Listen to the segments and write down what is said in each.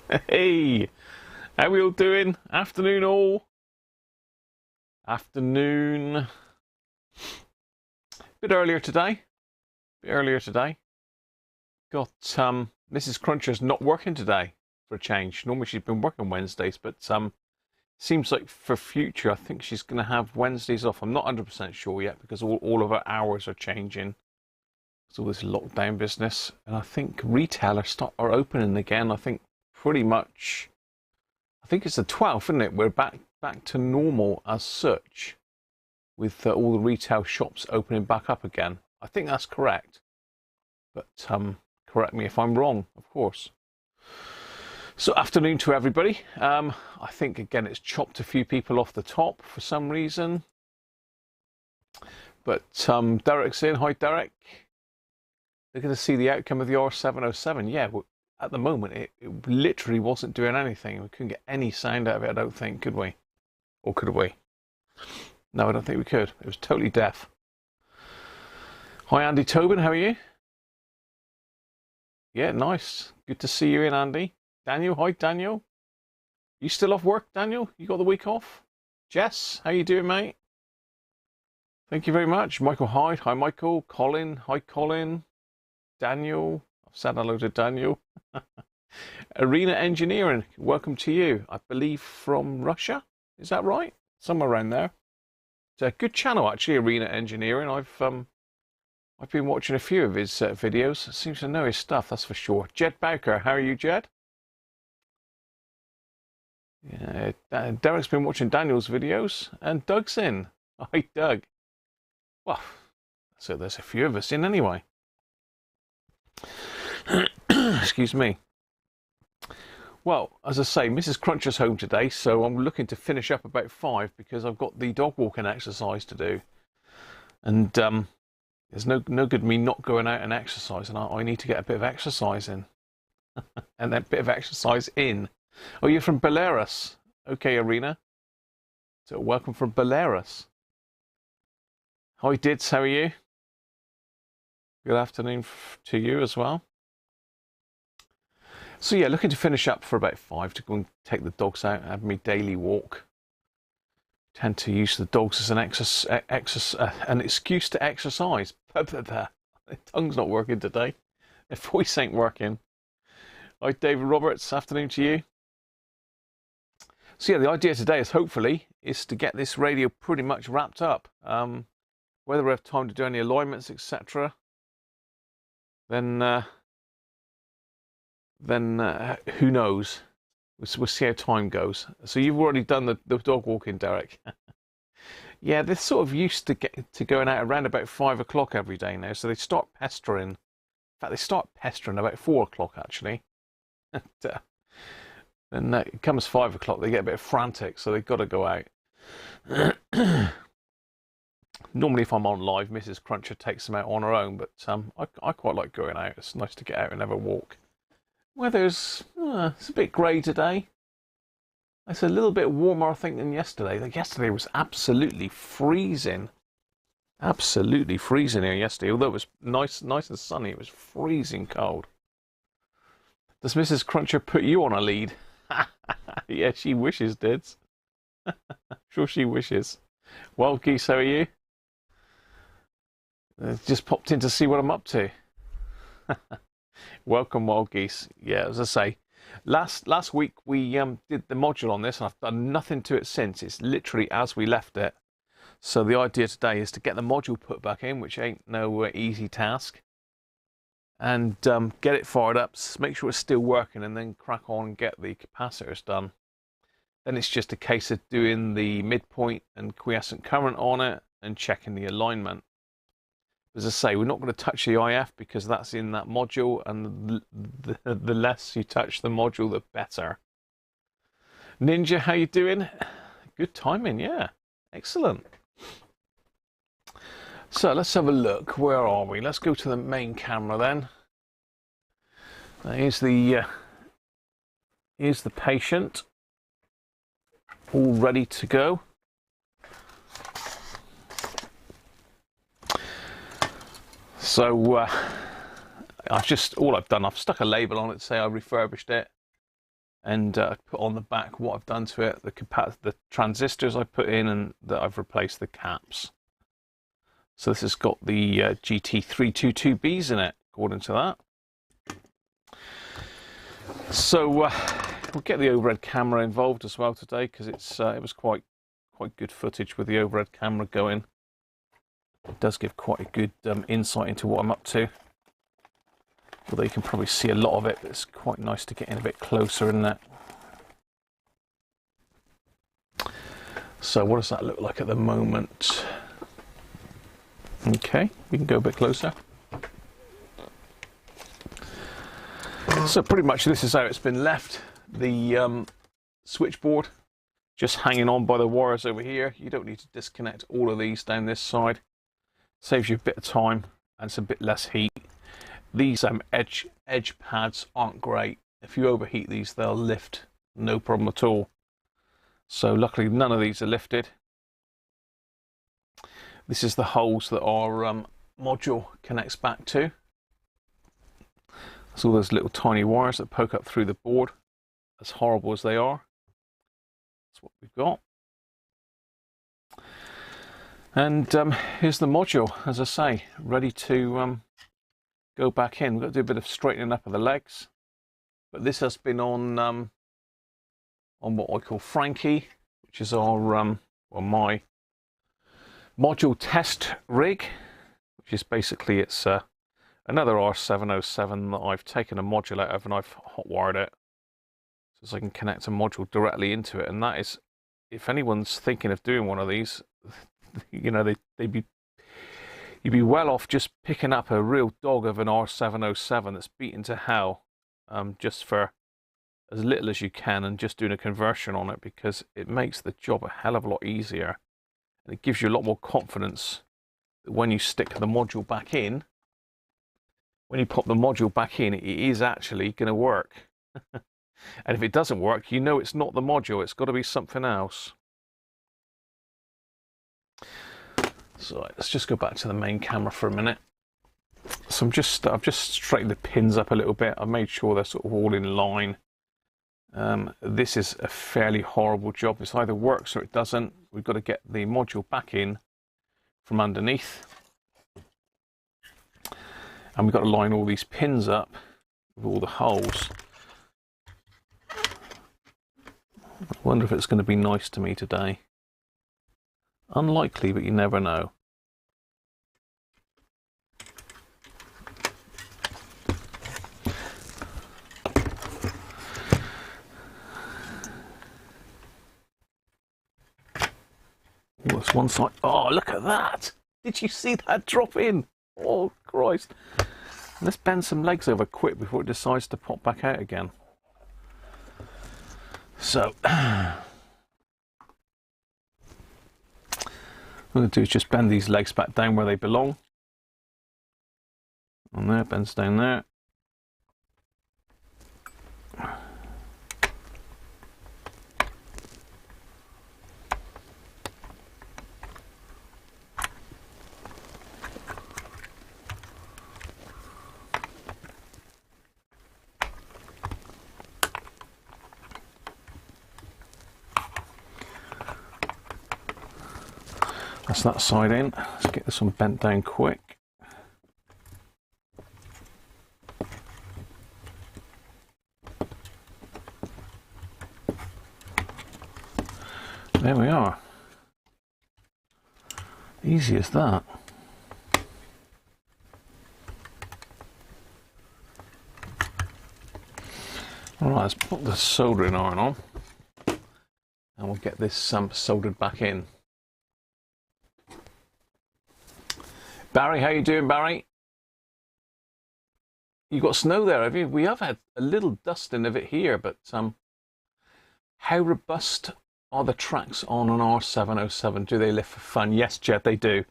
Hey, how we all doing? Afternoon all. Afternoon. Bit earlier today. Got Mrs. Cruncher's not working today for a change. Normally she's been working Wednesdays, but seems like for future I think she's going to have Wednesdays off. I'm not 100% sure yet because all of her hours are changing. It's all this lockdown business, and I think retailers are opening again. I think pretty much. I think it's the 12th, isn't it? We're back to normal as such, with all the retail shops opening back up again. I think that's correct, but correct me if I'm wrong, of course. So afternoon to everybody. I think again it's chopped a few people off the top for some reason, but Derek's in. Hi Derek. Looking to see the outcome of the R707. Yeah, at the moment it literally wasn't doing anything. We couldn't get any sound out of it, I don't think, could we? Or could we? No, I don't think we could. It was totally deaf. Hi Andy Tobin, how are you? Yeah, nice. Good to see you in, Andy. Daniel, hi Daniel. You still off work, Daniel? You got the week off? Jess, how you doing, mate? Thank you very much. Michael, hi. Hi Michael. Colin, hi Colin. Daniel, I've said hello to Daniel. Arena Engineering, welcome to you. I believe from Russia, is that right? Somewhere around there. It's a good channel actually, Arena Engineering. I've been watching a few of his videos. Seems to know his stuff, that's for sure. Jed Bowker, how are you, Jed? Yeah, Derek's been watching Daniel's videos, and Doug's in. Hi, Doug. Well, so there's a few of us in anyway. Excuse me. Well, as I say, Mrs. Cruncher's home today, so I'm looking to finish up about 5 because I've got the dog walking exercise to do, and there's no good me not going out and exercising. I need to get a bit of exercise in, and that bit of exercise in. Oh, you're from Belarus, okay, Arena. So welcome from Belarus. Hi, Dids, how are you? Good afternoon to you as well. So yeah, looking to finish up for about 5 to go and take the dogs out and have my daily walk. Tend to use the dogs as an excuse to exercise. The tongue's not working today. The voice ain't working. Hi David Roberts, afternoon to you. So yeah, the idea today is hopefully to get this radio pretty much wrapped up. Whether we have time to do any alignments, etc. Then who knows? We'll see how time goes. So you've already done the dog walking, Derek. Yeah, they're sort of used to going out around about 5 o'clock every day now. So they start pestering. In fact, they start pestering about 4 o'clock actually. And it comes 5 o'clock, they get a bit frantic, so they've got to go out. Normally, if I'm on live, Mrs. Cruncher takes them out on her own, but I quite like going out. It's nice to get out and have a walk. Weather's it's a bit grey today. It's a little bit warmer, I think, than yesterday. Yesterday was absolutely freezing. Absolutely freezing here yesterday. Although it was nice and sunny, it was freezing cold. Does Mrs. Cruncher put you on a lead? Yeah, she wishes, Dids. Sure she wishes. Wild Geese, how are you? Just popped in to see what I'm up to. Welcome, Wild Geese. Yeah, as I say, last week we did the module on this, and I've done nothing to it since. It's literally as we left it. So the idea today is to get the module put back in, which ain't no easy task, and get it fired up, make sure it's still working, and then crack on and get the capacitors done. Then it's just a case of doing the midpoint and quiescent current on it and checking the alignment. As I say, we're not going to touch the IF because that's in that module, and the less you touch the module, the better. Ninja, how you doing? Good timing, yeah. Excellent. So let's have a look. Where are we? Let's go to the main camera then. Here's the patient, all ready to go. So all I've done, I've stuck a label on it to say I refurbished it, and put on the back what I've done to it, the transistors I put in, and that I've replaced the caps. So this has got the GT322Bs in it, according to that. So we'll get the overhead camera involved as well today, because it was quite good footage with the overhead camera going. It does give quite a good insight into what I'm up to. Although you can probably see a lot of it, but it's quite nice to get in a bit closer, isn't it? So what does that look like at the moment? Okay, we can go a bit closer. So pretty much this is how it's been left. The switchboard just hanging on by the wires over here. You don't need to disconnect all of these down this side. Saves you a bit of time and it's a bit less heat. These edge pads aren't great. If you overheat these, they'll lift, no problem at all. So luckily none of these are lifted. This is the holes that our module connects back to. That's all those little tiny wires that poke up through the board, as horrible as they are. That's what we've got. And here's the module, as I say, ready to go back in. We've got to do a bit of straightening up of the legs, but this has been on what I call Frankie, which is our my module test rig, which is basically another R707 that I've taken a module out of and I've hot wired it so I can connect a module directly into it. And that is, if anyone's thinking of doing one of these, you know, you'd be well off just picking up a real dog of an R707 that's beaten to hell, just for as little as you can, and just doing a conversion on it, because it makes the job a hell of a lot easier, and it gives you a lot more confidence that when you stick the module back in, when you pop the module back in, it is actually going to work. And if it doesn't work, you know it's not the module, it's got to be something else. So let's just go back to the main camera for a minute. So I've just straightened the pins up a little bit. I've made sure they're sort of all in line. This is a fairly horrible job. It either works or it doesn't. We've got to get the module back in from underneath. And we've got to line all these pins up with all the holes. I wonder if it's going to be nice to me today. Unlikely, but you never know. Oh, that's one side. Oh, look at that! Did you see that drop in? Oh, Christ. Let's bend some legs over quick before it decides to pop back out again. So, what I'm going to do is just bend these legs back down where they belong. And there, bends down there. That's that side in. Let's get this one bent down quick. There we are. Easy as that. Alright, let's put the soldering iron on and we'll get this soldered back in. Barry, how you doing, Barry? You got snow there, have you? We have had a little dusting of it here, but how robust are the tracks on an R707? Do they lift for fun? Yes, Jed, they do.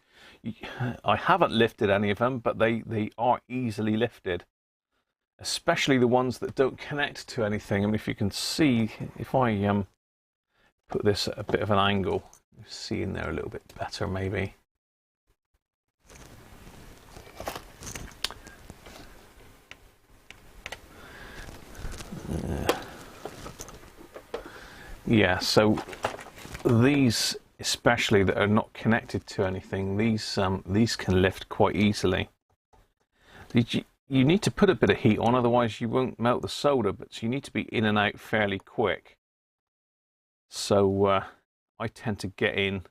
I haven't lifted any of them, but they are easily lifted, especially the ones that don't connect to anything. I mean, if you can see, if I put this at a bit of an angle, you see in there a little bit better, maybe. Yeah, so these, especially that are not connected to anything, these can lift quite easily. You need to put a bit of heat on, otherwise you won't melt the solder, but you need to be in and out fairly quick. So I tend to get in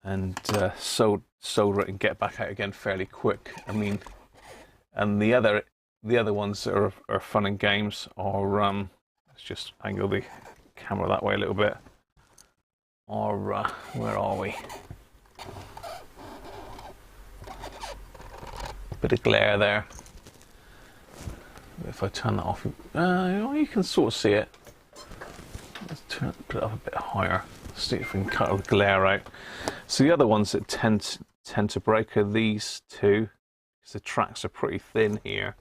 and solder it and get back out again fairly quick. I mean, and the other ones that are fun and games are let's just angle the camera that way a little bit. Or where are we? Bit of glare there. If I turn that off, you can sort of see it. Let's put it up a bit higher. See if we can cut the glare out. So the other ones that tend to break are these two, because the tracks are pretty thin here.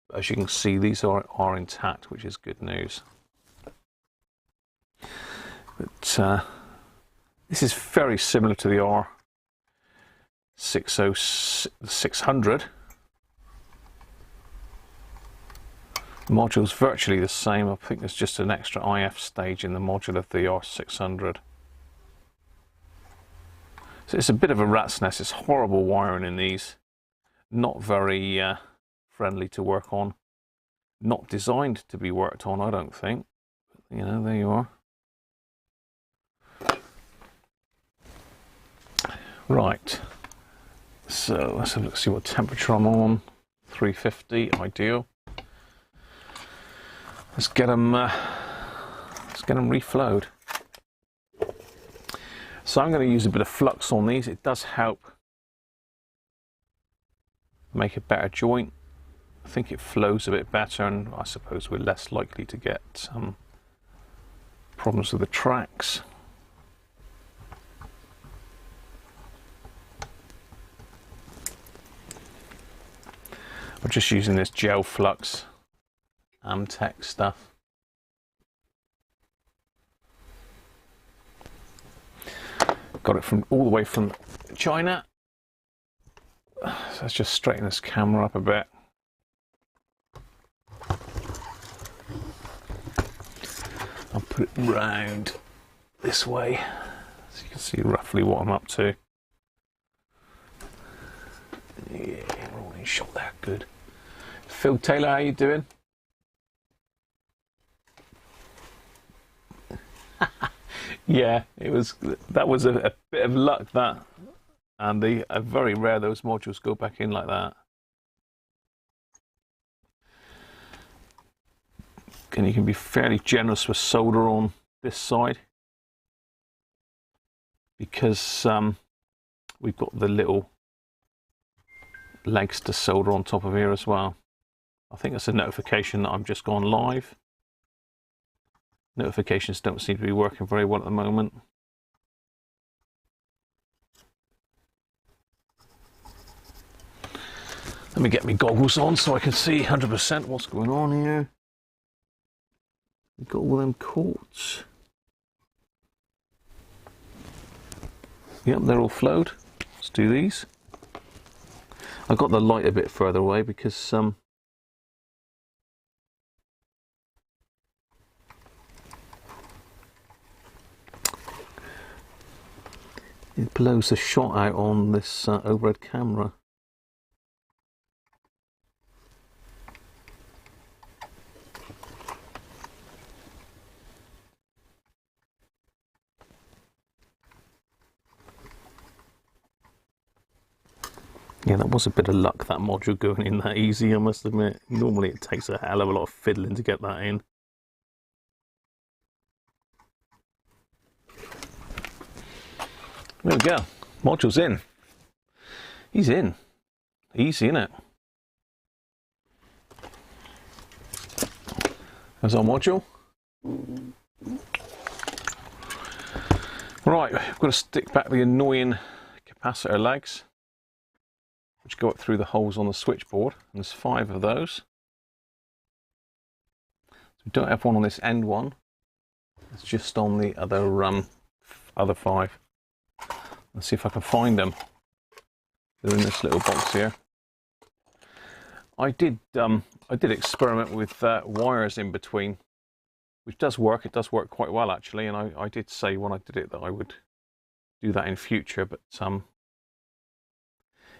But as you can see, these are intact, which is good news. But this is very similar to the R600. The module's virtually the same. I think there's just an extra IF stage in the module of the R600. So it's a bit of a rat's nest. It's horrible wiring in these. Not very friendly to work on. Not designed to be worked on, I don't think. You know, there you are. Right. So let's have a look, see what temperature I'm on. 350, ideal. Let's get them reflowed. So I'm going to use a bit of flux on these. It does help make a better joint. I think it flows a bit better, and I suppose we're less likely to get problems with the tracks. I'm just using this gel flux Amtech stuff. Got it from all the way from China. So let's just straighten this camera up a bit. I'll put it round this way so you can see roughly what I'm up to. Yeah, we're all in shot there, good. Phil Taylor, how you doing? Yeah, that was a bit of luck, that, and very rare those modules go back in like that. And you can be fairly generous with solder on this side, because we've got the little legs to solder on top of here as well. I think that's a notification that I've just gone live. Notifications don't seem to be working very well at the moment. Let me get my goggles on so I can see 100% what's going on here. We've got all them cords. Yep, they're all flowed. Let's do these. I got the light a bit further away because it blows the shot out on this overhead camera. Yeah, that was a bit of luck, that module going in that easy, I must admit. Normally it takes a hell of a lot of fiddling to get that in. There we go. Module's in. He's in. Easy, innit? There's our module. Right, we've got to stick back the annoying capacitor legs, which go up through the holes on the switchboard. And there's 5 of those. So we don't have one on this end one. It's just on the other 5. Let's see if I can find them. They're in this little box here. I did experiment with wires in between which does work. It does work quite well actually, and I did say when I did it that I would do that in future, but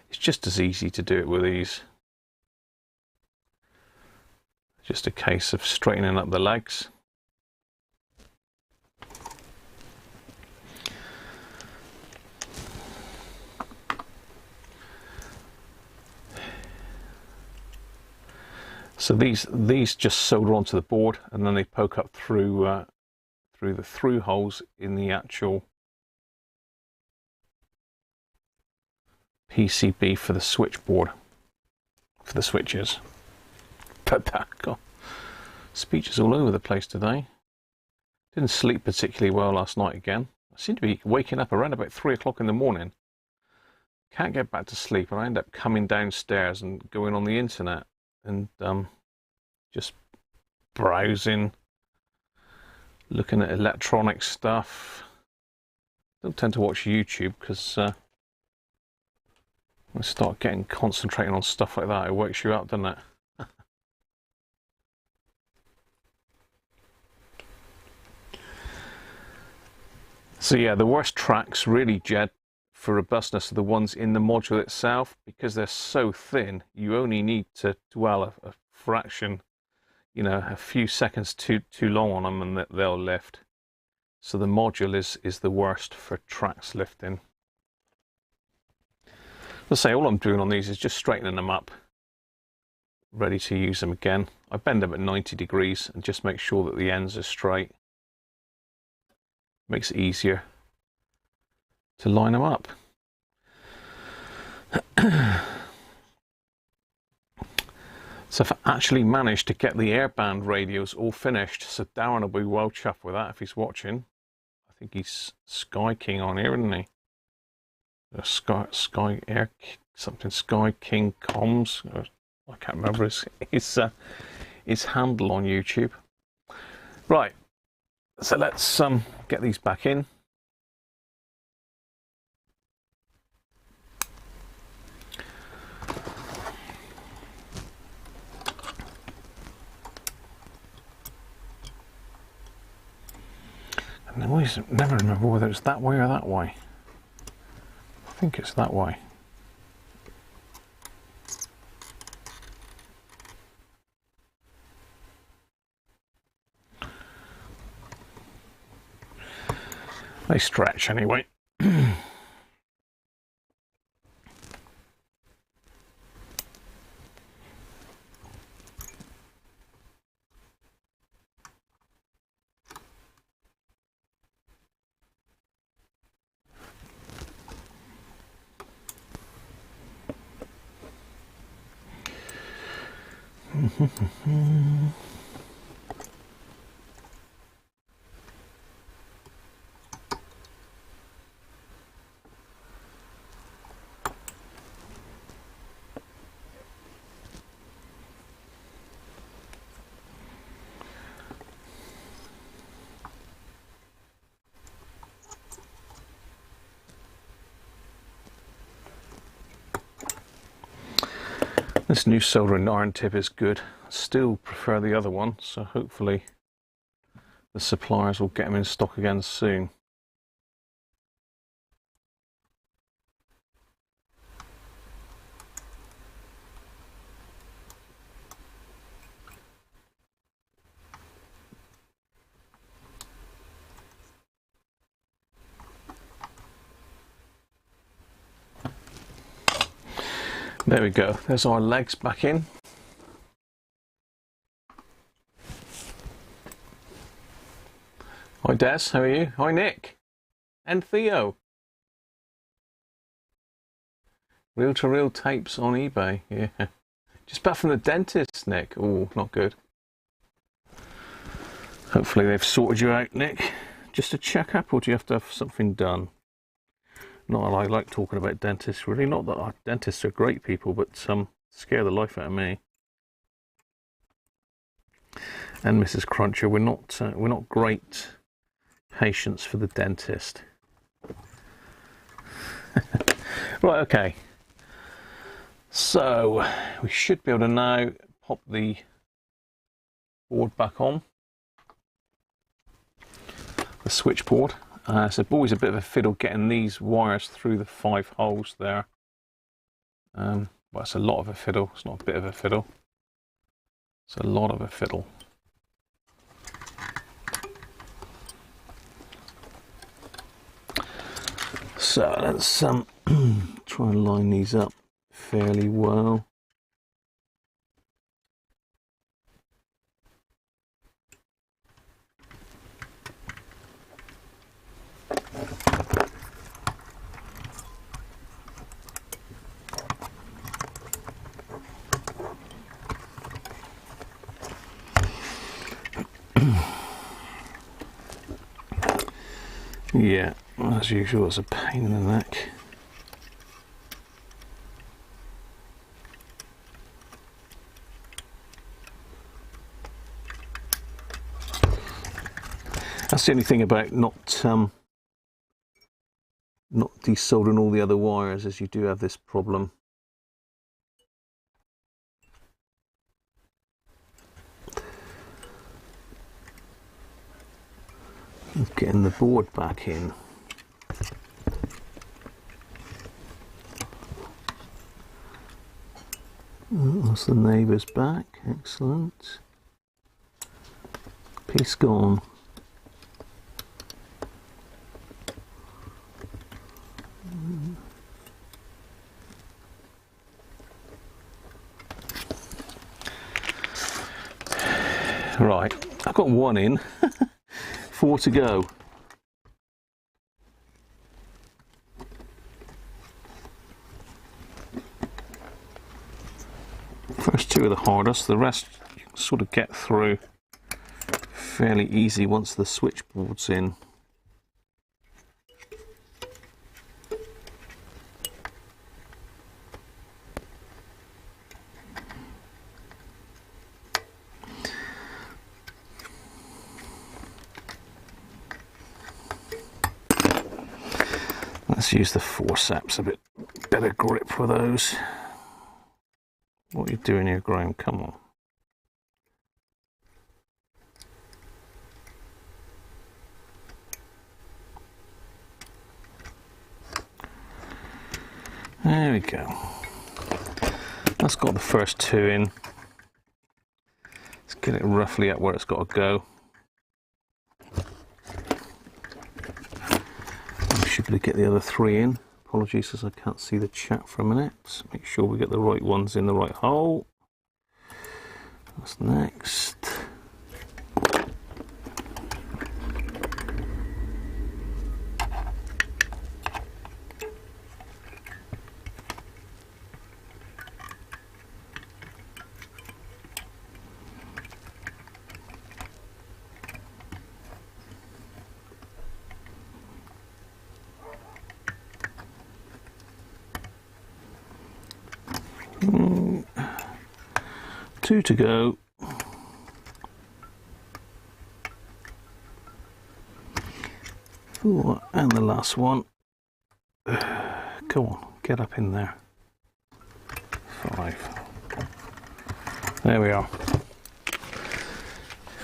it's just as easy to do it with these. Just a case of straightening up the legs. So these just solder onto the board, and then they poke up through the through holes in the actual PCB for the switchboard, for the switches. God, speech is all over the place today. Didn't sleep particularly well last night again. I seem to be waking up around about 3 o'clock in the morning. Can't get back to sleep, and I end up coming downstairs and going on the internet and just browsing, looking at electronic stuff. Don't tend to watch YouTube because when I start concentrating on stuff like that, it wakes you up, doesn't it? So yeah, the worst tracks really, Jed, for robustness are the ones in the module itself, because they're so thin. You only need to dwell a fraction, you know, a few seconds too long on them, and they'll lift. So the module is the worst for tracks lifting. Let's say all I'm doing on these is just straightening them up, ready to use them again. I bend them at 90 degrees and just make sure that the ends are straight. Makes it easier to line them up. So I've actually managed to get the airband radios all finished, so Darren will be well chuffed with that if he's watching. I think he's Sky King on here, isn't he? Sky King Comms. I can't remember his handle on YouTube. Right. So let's get these back in. And I always never remember whether it's that way or that way. I think it's that way. They stretch anyway. This new soldering iron tip is good. Still prefer the other one, so hopefully the suppliers will get them in stock again soon. There we go, there's our legs back in. Hi Des, how are you? Hi Nick and Theo. Reel-to-reel tapes on eBay, yeah. Just back from the dentist, Nick. Oh, not good. Hopefully they've sorted you out, Nick. Just a check-up, or do you have to have something done? Not that I like talking about dentists, really. Not that our dentists are great people, but scare the life out of me. And Mrs. Cruncher, we're not great patients for the dentist. Right, okay. So we should be able to now pop the board back on. switchboard. It's always a bit of a fiddle getting these wires through the 5 holes there. Well, it's a lot of a fiddle. It's not a bit of a fiddle. It's a lot of a fiddle. So let's try and line these up fairly well. Yeah, as usual, it's a pain in the neck. That's the only thing about not desoldering all the other wires, is you do have this problem. Of getting the board back in. That's the neighbour's back. Excellent. Piece gone. Right, I've got one in. 4 to go. First 2 are the hardest, the rest you can sort of get through fairly easy once the switchboard's in. Let's use the forceps, a bit better grip with those. What are you doing here, Graham? Come on. There we go. That's got the first 2 in. Let's get it roughly up where it's got to go. Should be able to get the other 3 in. Apologies as I can't see the chat for a minute. Let's make sure we get the right ones in the right hole. That's next. Two to go. Four, and the last one. Go on, get up in there. 5. There we are.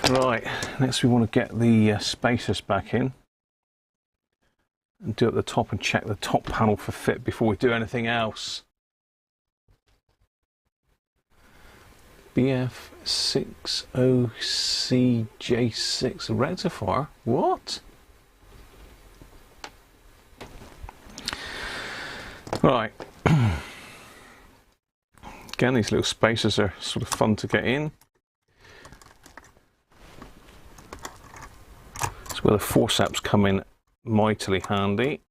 Right, next we want to get the spacers back in and do at the top and check the top panel for fit before we do anything else. BF60CJ6 rectifier? What? Right. Again, these little spacers are sort of fun to get in. That's where the forceps come in mightily handy.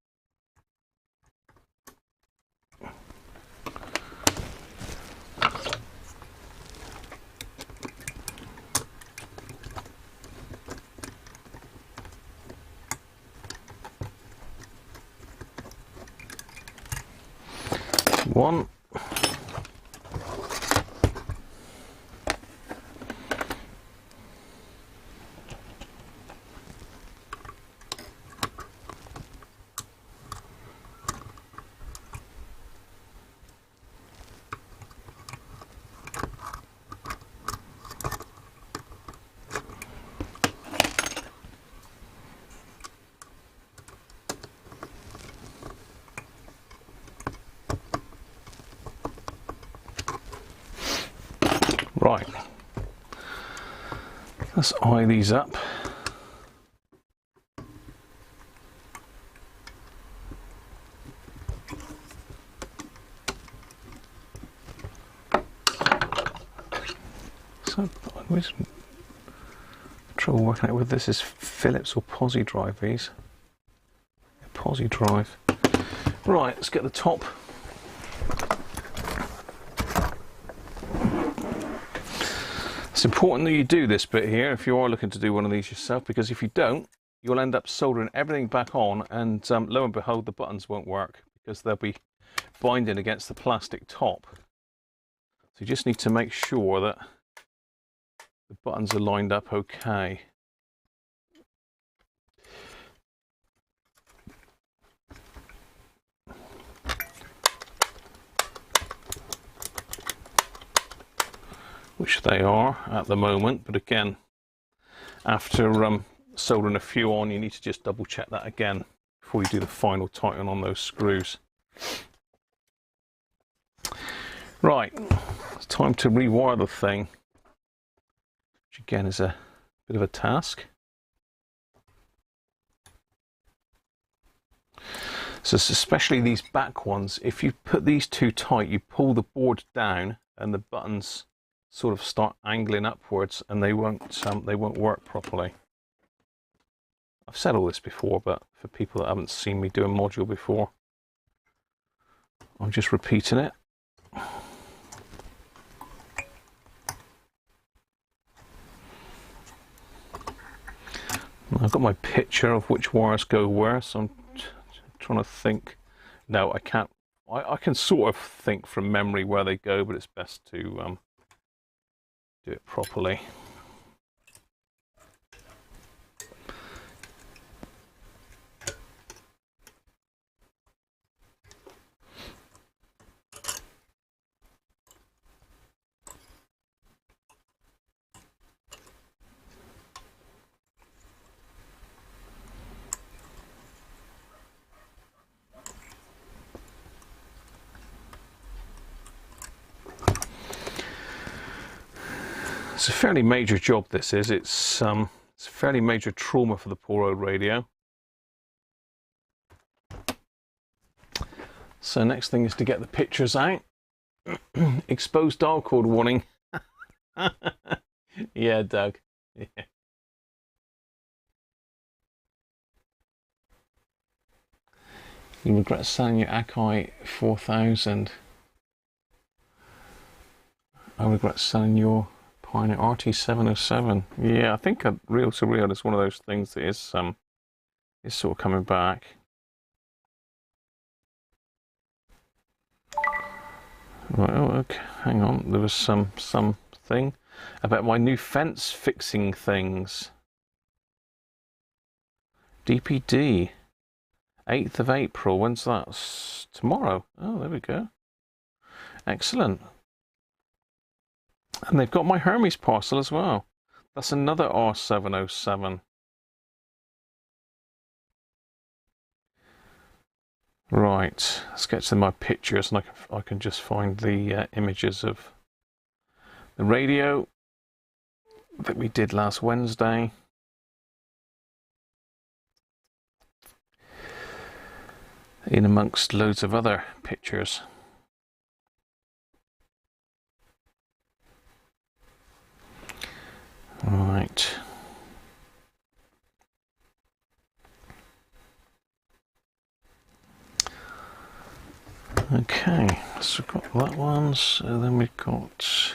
One. Right, let's eye these up. So, trouble working out whether this is Phillips or Posi drive these. Posi drive. Right, let's get the top. It's important that you do this bit here if you are looking to do one of these yourself, because if you don't, you'll end up soldering everything back on, and lo and behold, the buttons won't work because they'll be binding against the plastic top. So you just need to make sure that the buttons are lined up okay. Which they are at the moment, but again, after soldering a few on, you need to just double check that again before you do the final tighten on those screws. Right, it's time to rewire the thing, which again is a bit of a task. So especially these back ones, if you put these too tight, you pull the board down and the buttons sort of start angling upwards, and they won't work properly. I've said all this before, but for people that haven't seen me do a module before, I'm just repeating it. I've got my picture of which wires go where, so I'm trying to think. No, I can't. I can sort of think from memory where they go, but it's best to do it properly. It's a fairly major job, this is. It's a fairly major trauma for the poor old radio. So next thing is to get the pictures out. Exposed dial cord warning. Yeah, Doug. Yeah. You regret selling your Akai 4000. I regret selling your Pioneer R707. Yeah, I think a reel to reel is one of those things that is sort of coming back. Right, oh, okay, hang on. There was something about my new fence fixing things. DPD, 8th of April. When's that? Tomorrow. Oh, there we go. Excellent. And they've got my Hermes parcel as well. That's another R707. Right, let's get to my pictures, and I can just find the images of the radio that we did last Wednesday. In amongst loads of other pictures. Right. Okay, so we've got that one, so then we've got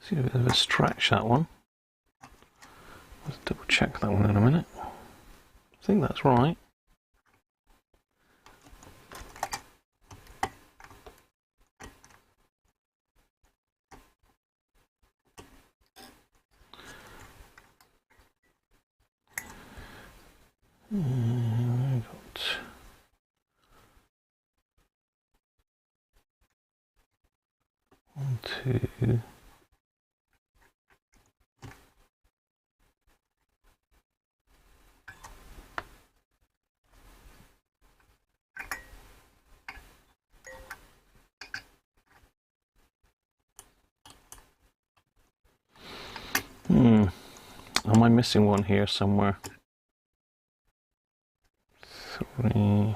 see a bit of a stretch, that one. Let's double check that one in a minute. I think that's right. We got 2. Am I missing one here somewhere? 3.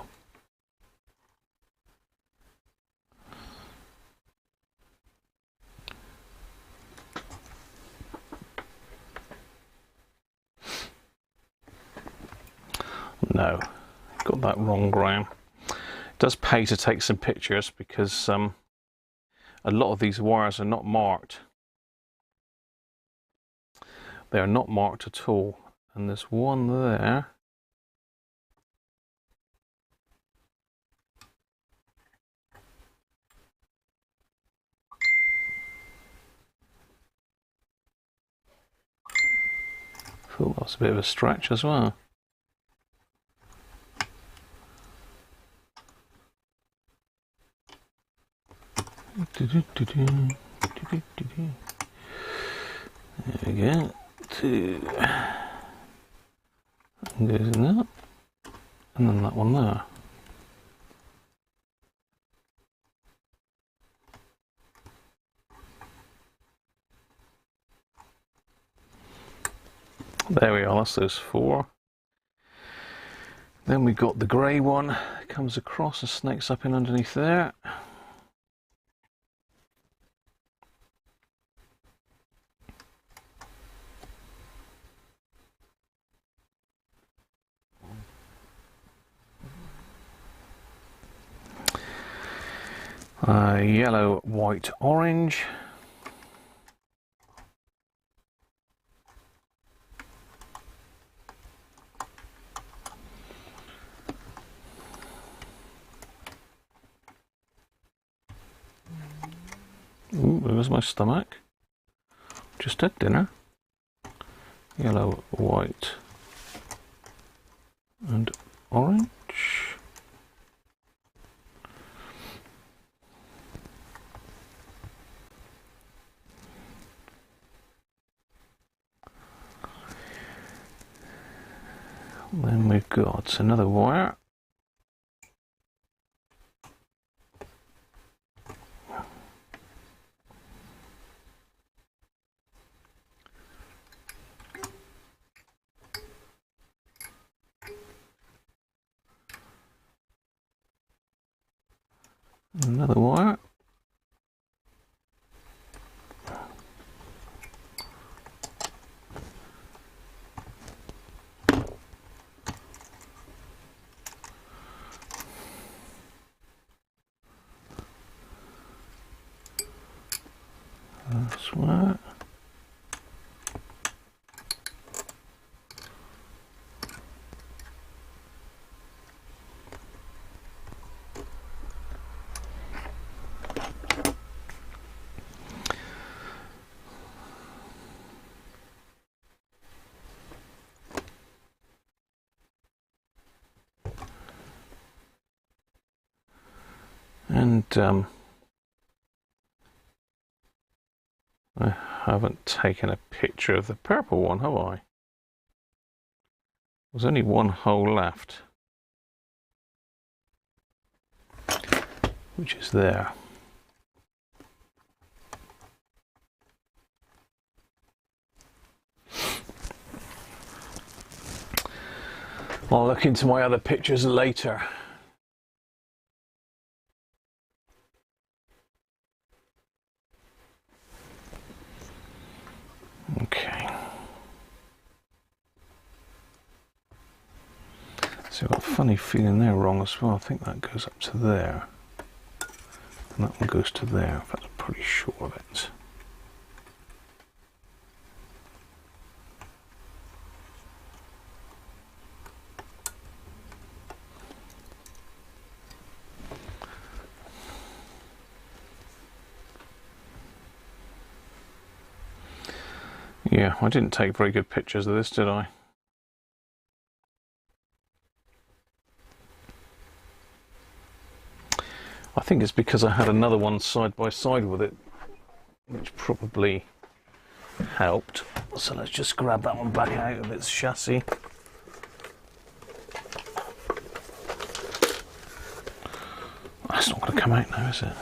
No, got that wrong, Graham. It does pay to take some pictures because a lot of these wires are not marked. They are not marked at all, and there's one there. Oh, that's a bit of a stretch as well. There we go. 2. And goes in that, and then that one there. There we are, that's those 4. Then we've got the grey one that comes across and snakes up in underneath there. Yellow, white, orange. Ooh, there's my stomach. Just had dinner. Yellow, white, and orange. Then we've got another wire. Another wire. That's wire. And I haven't taken a picture of the purple one, have I? There's only one hole left, which is there. I'll look into my other pictures later. Okay. So I've got a funny feeling they're wrong as well. I think that goes up to there. And that one goes to there. In fact, I'm pretty sure of it. Yeah, I didn't take very good pictures of this, did I? I think it's because I had another one side by side with it which probably helped. So let's just grab that one back out of its chassis. That's not going to come out now, is it?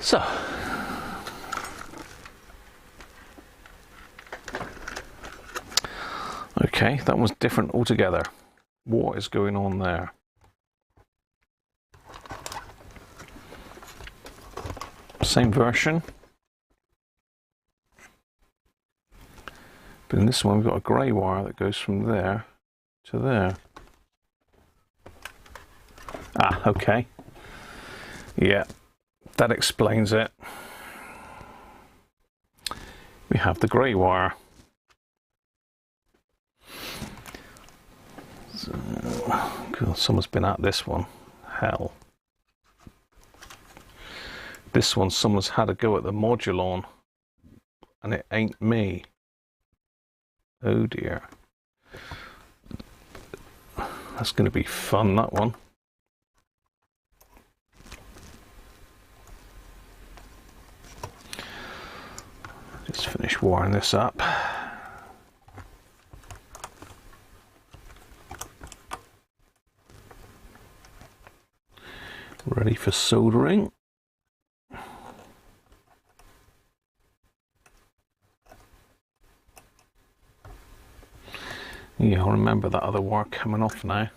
So, okay, that was different altogether. What is going on there? Same version, but in this one we've got a grey wire that goes from there to there. Ah, okay. Yeah. That explains it. We have the grey wire. So, God, someone's been at this one. Hell. This one, someone's had a go at the module on, and it ain't me. Oh dear. That's going to be fun, that one. Just finish wiring this up. Ready for soldering. Yeah, I'll remember that other wire coming off now.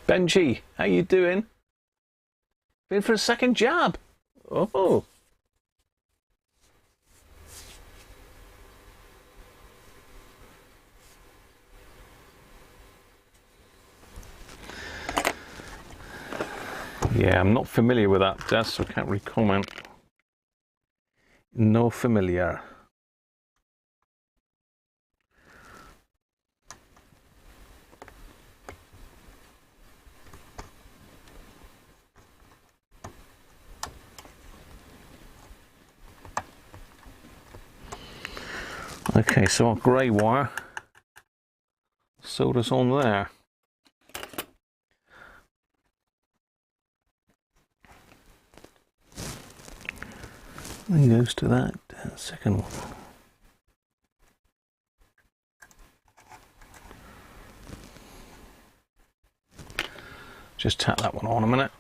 Benji, how you doing? Been for a second jab. Oh. Yeah, I'm not familiar with that, Des, so I can't really comment. No familiar. Okay, so our grey wire solders on there. And goes to that second one. Just tap that one on a minute.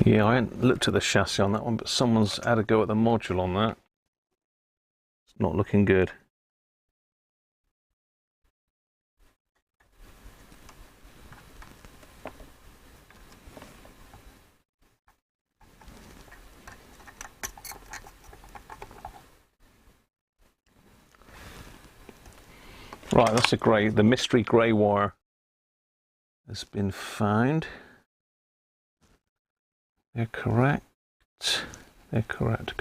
Yeah, I hadn't looked at the chassis on that one, but someone's had a go at the module on that. It's not looking good. Right, that's the mystery grey wire has been found. They're correct. They're correct.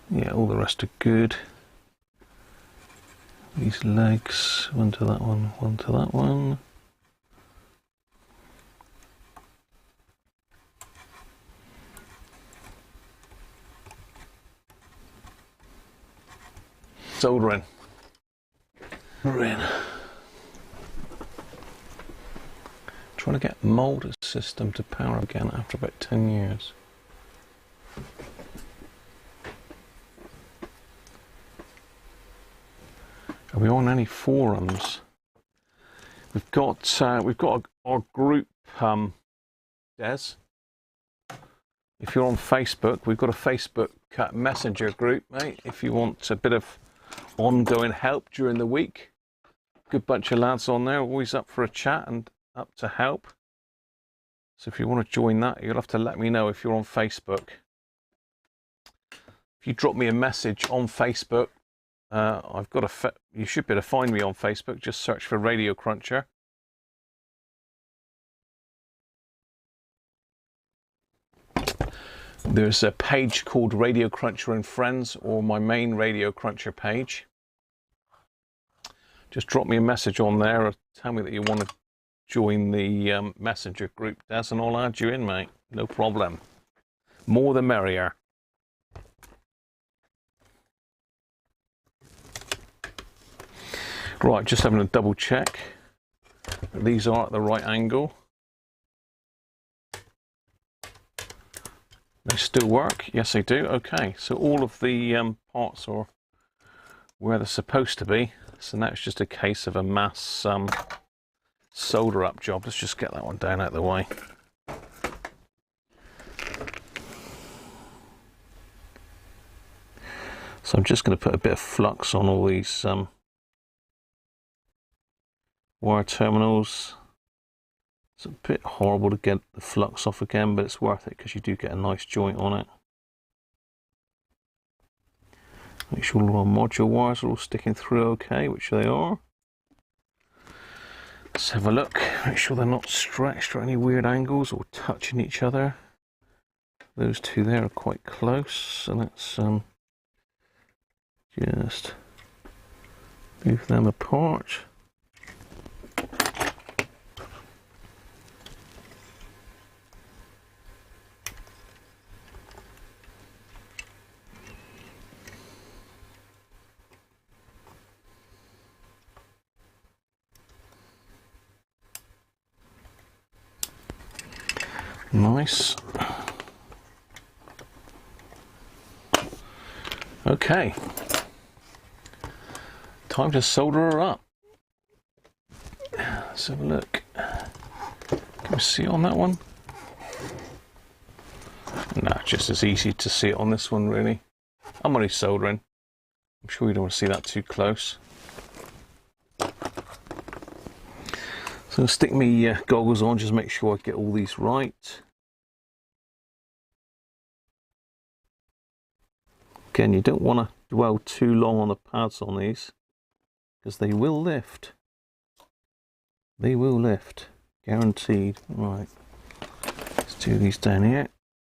Yeah, all the rest are good. These legs, one to that one to that one. Soldering. We're in. Trying to get Mullard system to power again after about 10 years. Are we on any forums? We've got our group, Des. If you're on Facebook, we've got a Facebook Messenger group, mate. If you want a bit of ongoing help during the week, good bunch of lads on there, always up for a chat and up to help. So if you want to join that, you'll have to let me know if you're on Facebook. If you drop me a message on Facebook, you should be able to find me on Facebook. Just search for Radiocruncher. There's a page called Radiocruncher and Friends, or my main Radiocruncher page. Just drop me a message on there, or tell me that you want to join the Messenger group, Des, and I'll add you in, mate. No problem. More the merrier. Right, just having a double check that these are at the right angle. They still work? Yes, they do. Okay, so all of the parts are where they're supposed to be. So now it's just a case of a mass solder up job. Let's just get that one down out of the way. So I'm just going to put a bit of flux on all these wire terminals. It's a bit horrible to get the flux off again, but it's worth it because you do get a nice joint on it. Make sure all our module wires are all sticking through okay, which they are. Let's have a look, make sure they're not stretched at any weird angles or touching each other. Those two there are quite close, so let's just move them apart. Nice. Okay. Time to solder her up. Let's have a look. Can we see on that one? No, just as easy to see it on this one, really. I'm only soldering. I'm sure you don't want to see that too close. So I'll stick my goggles on, just make sure I get all these right. Again, you don't want to dwell too long on the pads on these, because they will lift. They will lift, guaranteed. Right, let's do these down here.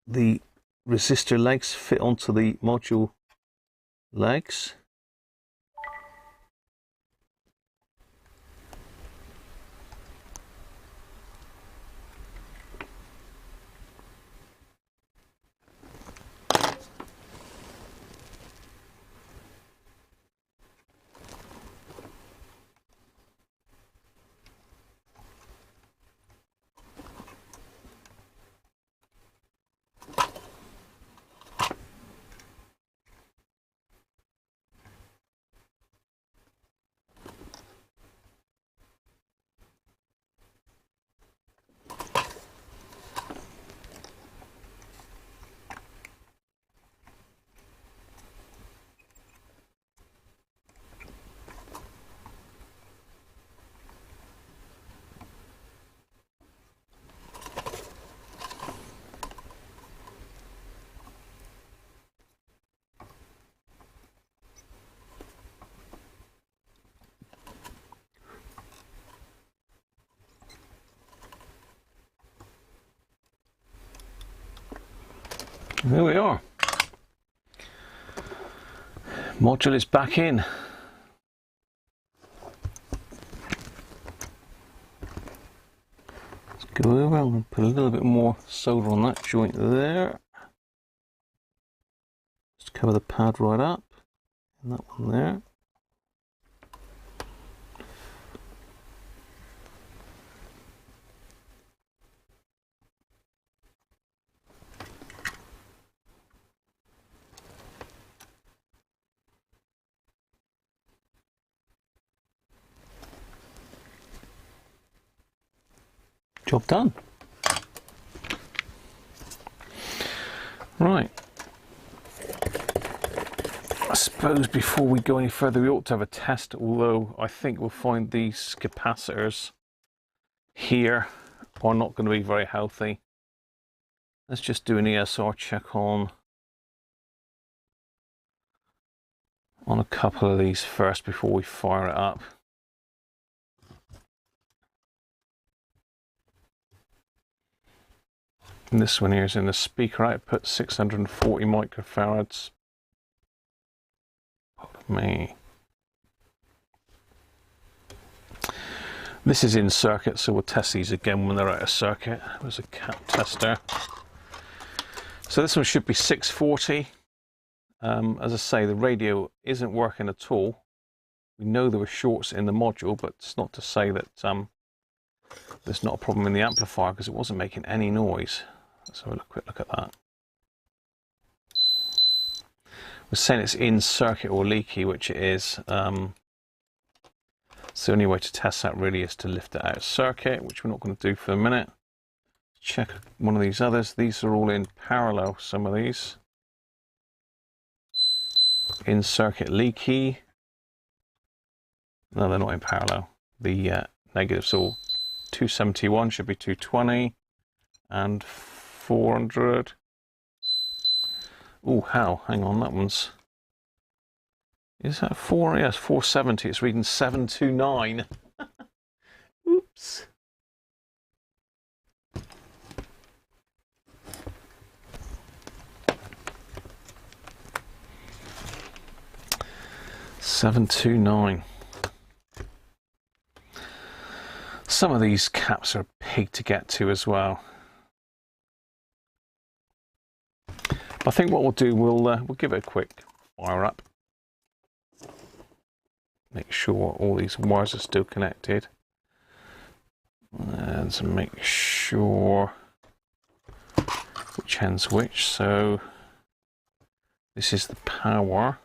The resistor legs fit onto the module legs. There we are. Module is back in. Let's go over and put a little bit more solder on that joint there. Just cover the pad right up, and that one there. Job done. Right. I suppose before we go any further we ought to have a test, although I think we'll find these capacitors here are not going to be very healthy. Let's just do an ESR check on a couple of these first before we fire it up. And this one here is in the speaker output, 640 microfarads. Me. This is in circuit, so we'll test these again when they're out of circuit. There's a cap tester. So this one should be 640. As I say, the radio isn't working at all. We know there were shorts in the module, but it's not to say that there's not a problem in the amplifier, because it wasn't making any noise. Let's have a quick look at that. We're saying it's in circuit or leaky, which it is. So the only way to test that really is to lift it out of circuit, which we're not going to do for a minute. Check one of these others. These are all in parallel, some of these. In circuit leaky. No, they're not in parallel. The negatives all 271 should be 220 and 400. Oh, how? Hang on, that one's... Is that 4? Yes, 470. It's reading 729. Oops. $729. Some of these caps are a pig to get to as well. I think what we'll do, we'll give it a quick fire up. Make sure all these wires are still connected. And to make sure which end's which. So this is the power.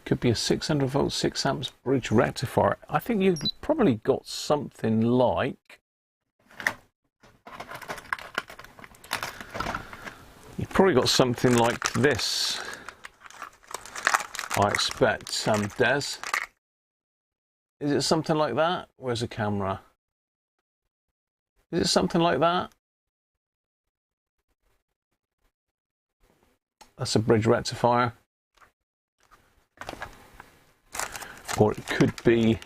Could be a 600 volt 6 amps bridge rectifier. I think you've probably got something like, this, I expect, Des. Is it something like that? Where's the camera? Is it something like that? That's a bridge rectifier. Or it could be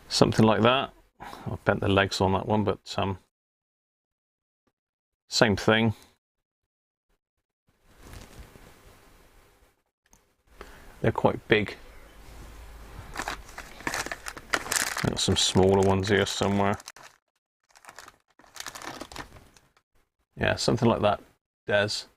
something like that. I bent the legs on that one, but same thing. They're quite big. I've got some smaller ones here somewhere. Yeah, something like that, Des.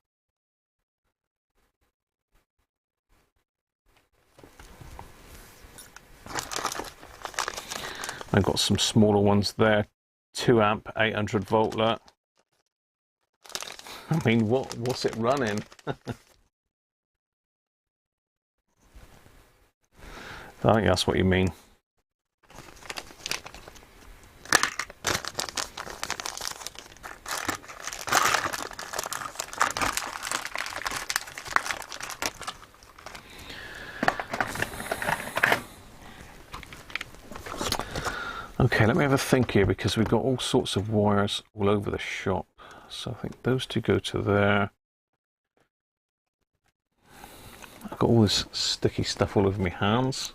I've got some smaller ones there, 2 amp, 800 volt. I mean, what's it running? I think that's what you mean. Okay, let me have a think here, because we've got all sorts of wires all over the shop. So I think those two go to there. I've got all this sticky stuff all over my hands.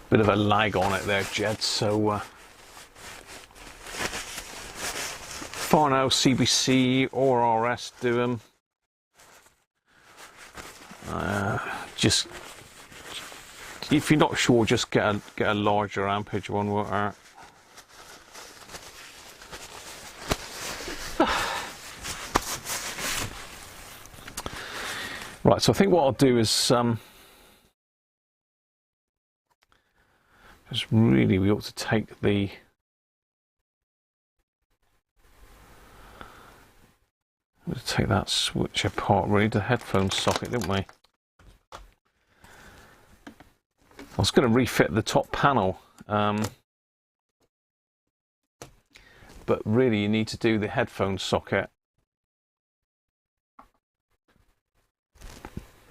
Bit of a lag on it there, Jed, so far now CBC or RS do them. Just if you're not sure, just get a larger ampage one, won't hurt. Right, so I think what I'll do is we ought to take the Let's take that switch apart, really, the headphone socket, didn't we? I was going to refit the top panel, but really you need to do the headphone socket.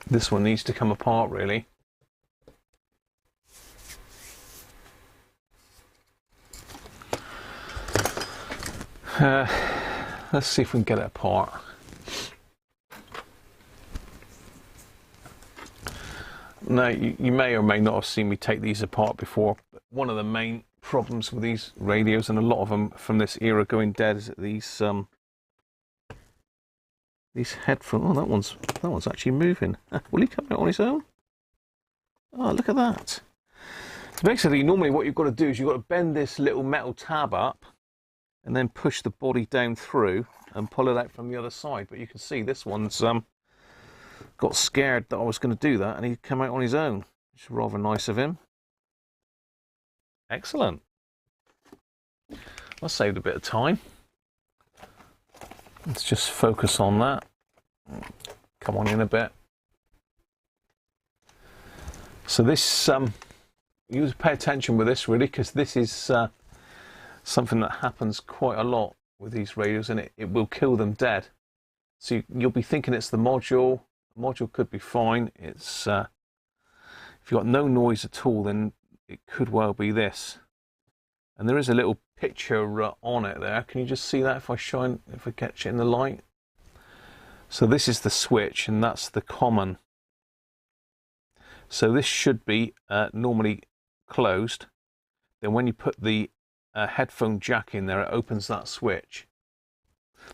This one needs to come apart, really. Let's see if we can get it apart. Now, you may or may not have seen me take these apart before, but one of the main problems with these radios, and a lot of them from this era going dead, is that these headphones. Oh, that one's actually moving. Will he come out on his own? Oh, look at that. So basically, normally what you've got to do is you've got to bend this little metal tab up and then push the body down through and pull it out from the other side. But you can see this one's got scared that I was going to do that, and he came out on his own. It's rather nice of him. Excellent. I saved a bit of time. Let's just focus on that. Come on in a bit. So this, you have to pay attention with this, really, because this is something that happens quite a lot with these radios, and it will kill them dead. So you'll be thinking it's the module. The module could be fine. It's if you've got no noise at all, then it could well be this. And there is a little picture on it there. Can you just see that if I catch it in the light? So this is the switch, and that's the common. So this should be normally closed. Then when you put the headphone jack in there, it opens that switch.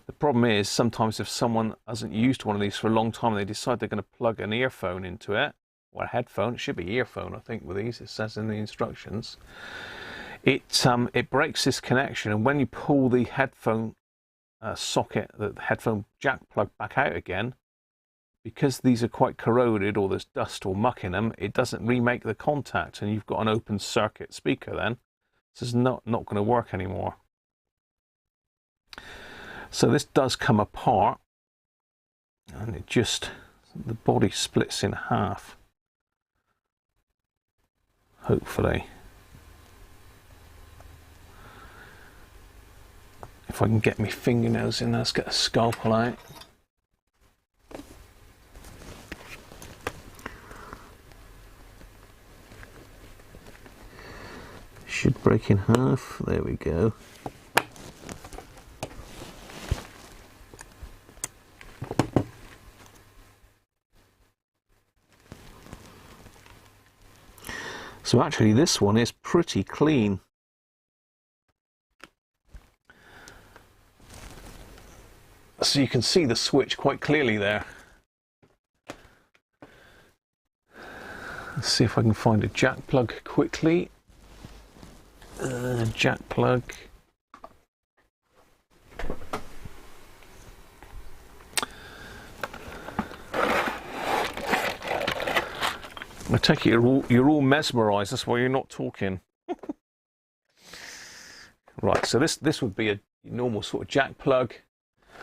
The problem is sometimes if someone hasn't used one of these for a long time and they decide they're going to plug an earphone into it, or a headphone, it should be earphone I think with these, it says in the instructions, it breaks this connection, and when you pull the headphone socket, the headphone jack plug back out again, because these are quite corroded or there's dust or muck in them, it doesn't remake the contact, and you've got an open circuit speaker then. This is not going to work anymore. So this does come apart, and it just, the body splits in half, hopefully. If I can get my fingernails in there, let's get a scalpel out. Should break in half. There we go. So actually this one is pretty clean. So you can see the switch quite clearly there. Let's see if I can find a jack plug quickly. Jack plug. I take it you're all mesmerised. That's why you're not talking. Right. So this would be a normal sort of jack plug.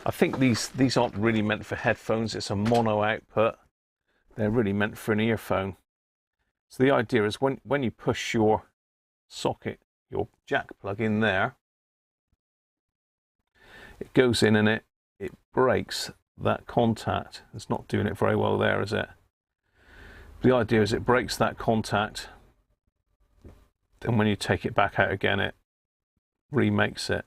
I think these aren't really meant for headphones. It's a mono output. They're really meant for an earphone. So the idea is when you push your socket, your jack plug in there, it goes in and it breaks that contact. It's not doing it very well there, is it? The idea is it breaks that contact, then when you take it back out again, it remakes it.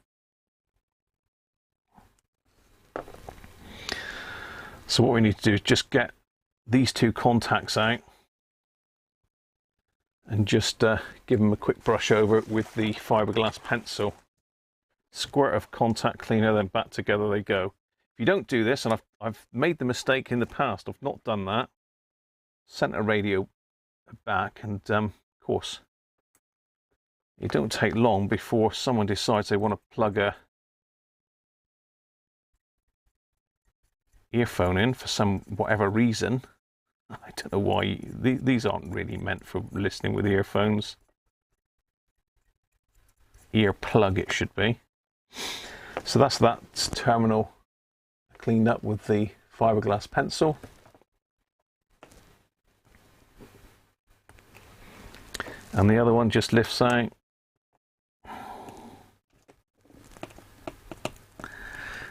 So what we need to do is just get these two contacts out and just give them a quick brush over with the fiberglass pencil. Squirt of contact cleaner, then back together they go. If you don't do this, and I've made the mistake in the past, I've not done that, sent a radio back, and of course it don't take long before someone decides they want to plug a earphone in for whatever reason. I don't know why. These aren't really meant for listening with earphones. Ear plug it should be. So that's that terminal cleaned up with the fiberglass pencil. And the other one just lifts out.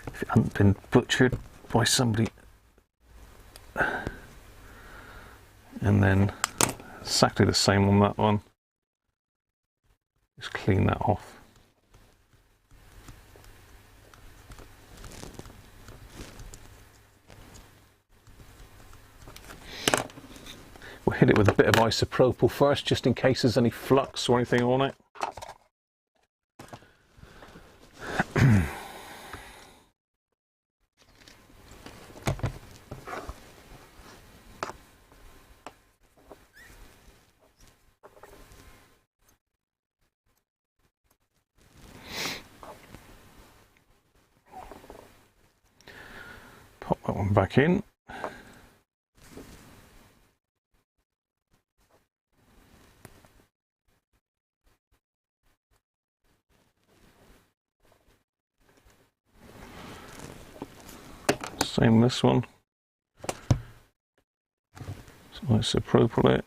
If it hadn't been butchered by somebody. And then exactly the same on that one. Just clean that off. We'll hit it with a bit of isopropyl first, just in case there's any flux or anything on it. Pop that one back in. Same this one. So isopropyl it.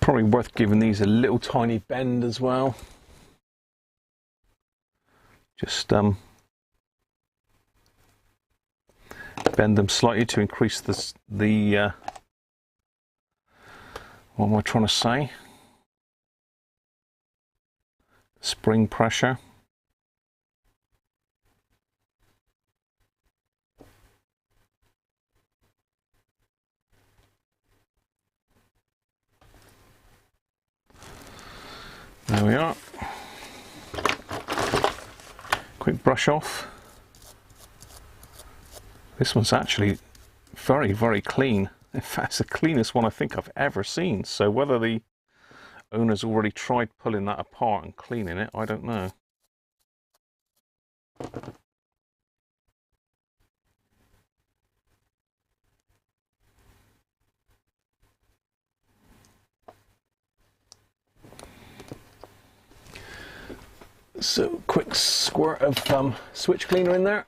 Probably worth giving these a little tiny bend as well. Just bend them slightly to increase the what am I trying to say? Spring pressure. There we are. Quick brush off. This one's actually very, very clean. In fact, it's the cleanest one I think I've ever seen. So whether the owner's already tried pulling that apart and cleaning it, I don't know. So quick squirt of switch cleaner in there.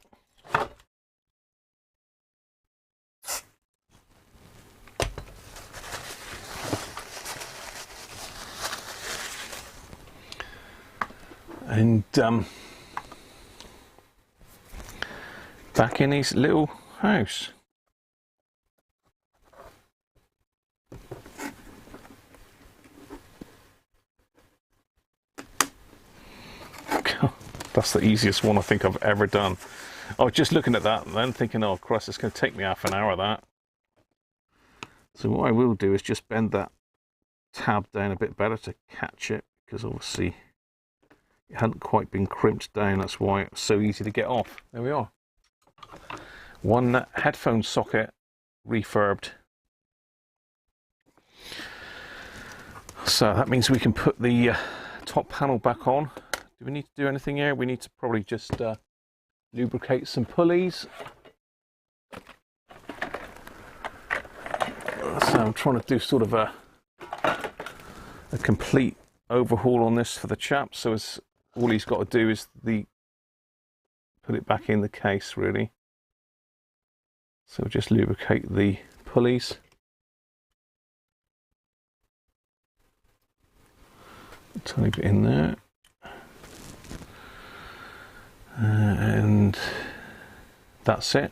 And back in his little house. That's the easiest one I think I've ever done. I was just looking at that and then thinking, oh Christ, it's going to take me half an hour of that. So what I will do is just bend that tab down a bit better to catch it, because obviously it hadn't quite been crimped down. That's why it's so easy to get off. There we are. One headphone socket refurbed. So that means we can put the top panel back on. Do we need to do anything here? We need to probably just lubricate some pulleys. So I'm trying to do sort of a complete overhaul on this for the chap. So it's, all he's got to do is put it back in the case, really. So just lubricate the pulleys. A tiny bit in there. And that's it.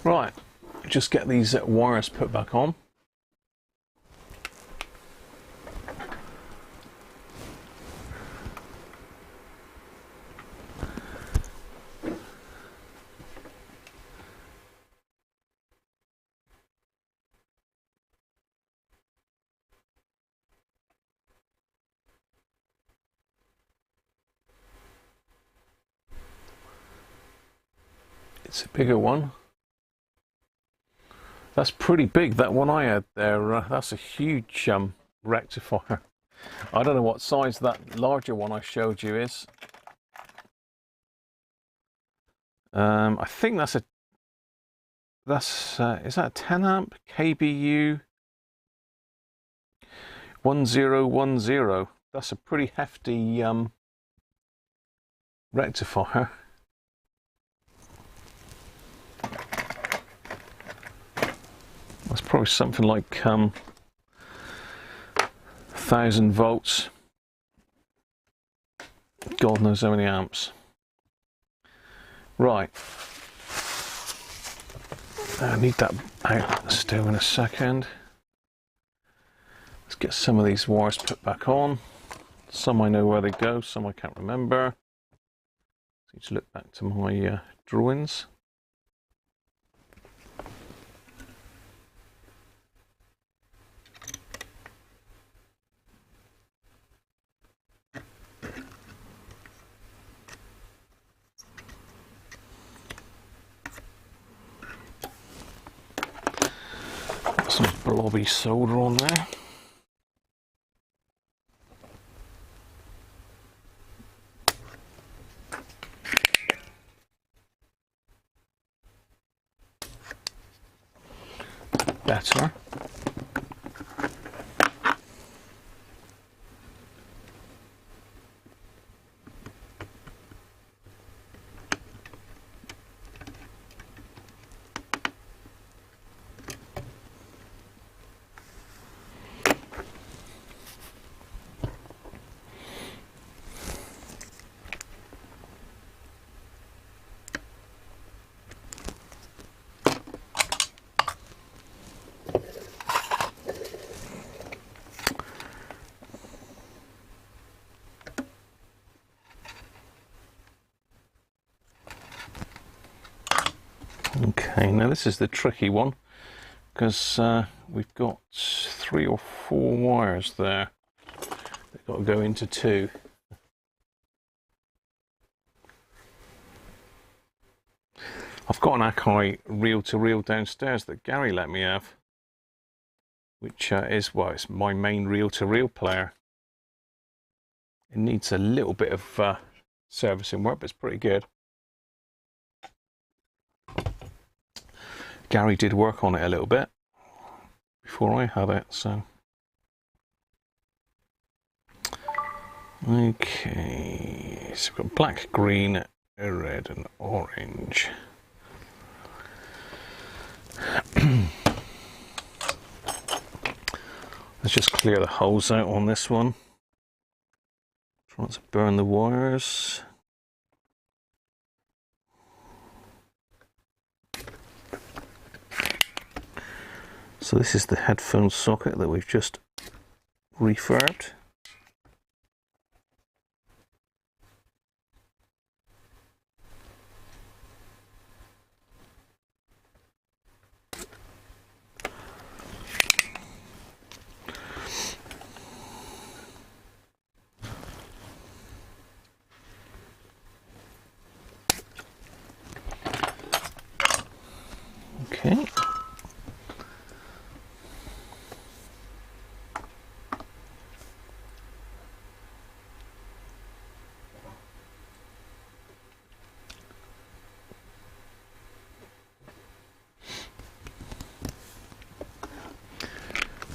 Right, just get these wires put back on. It's a bigger one. That's pretty big, that one I had there. That's a huge rectifier. I don't know what size that larger one I showed you is. I think that's is that a 10 amp KBU 1010? That's a pretty hefty rectifier. That's probably something like 1000 volts. God knows how many amps. Right. I need that out still in a second. Let's get some of these wires put back on. Some I know where they go, some I can't remember. So I need to look back to my drawings. Some blobby solder on there. Better. Okay, now this is the tricky one because we've got 3 or 4 wires there. They've got to go into 2. I've got an Akai reel-to-reel downstairs that Gary let me have, which is, well, it's my main reel-to-reel player. It needs a little bit of servicing work, but it's pretty good. Gary did work on it a little bit before I had it, so. Okay, so we've got black, green, red and orange. Let's just clear the holes out on this one. Try not to burn the wires. So this is the headphone socket that we've just refurbed. Okay.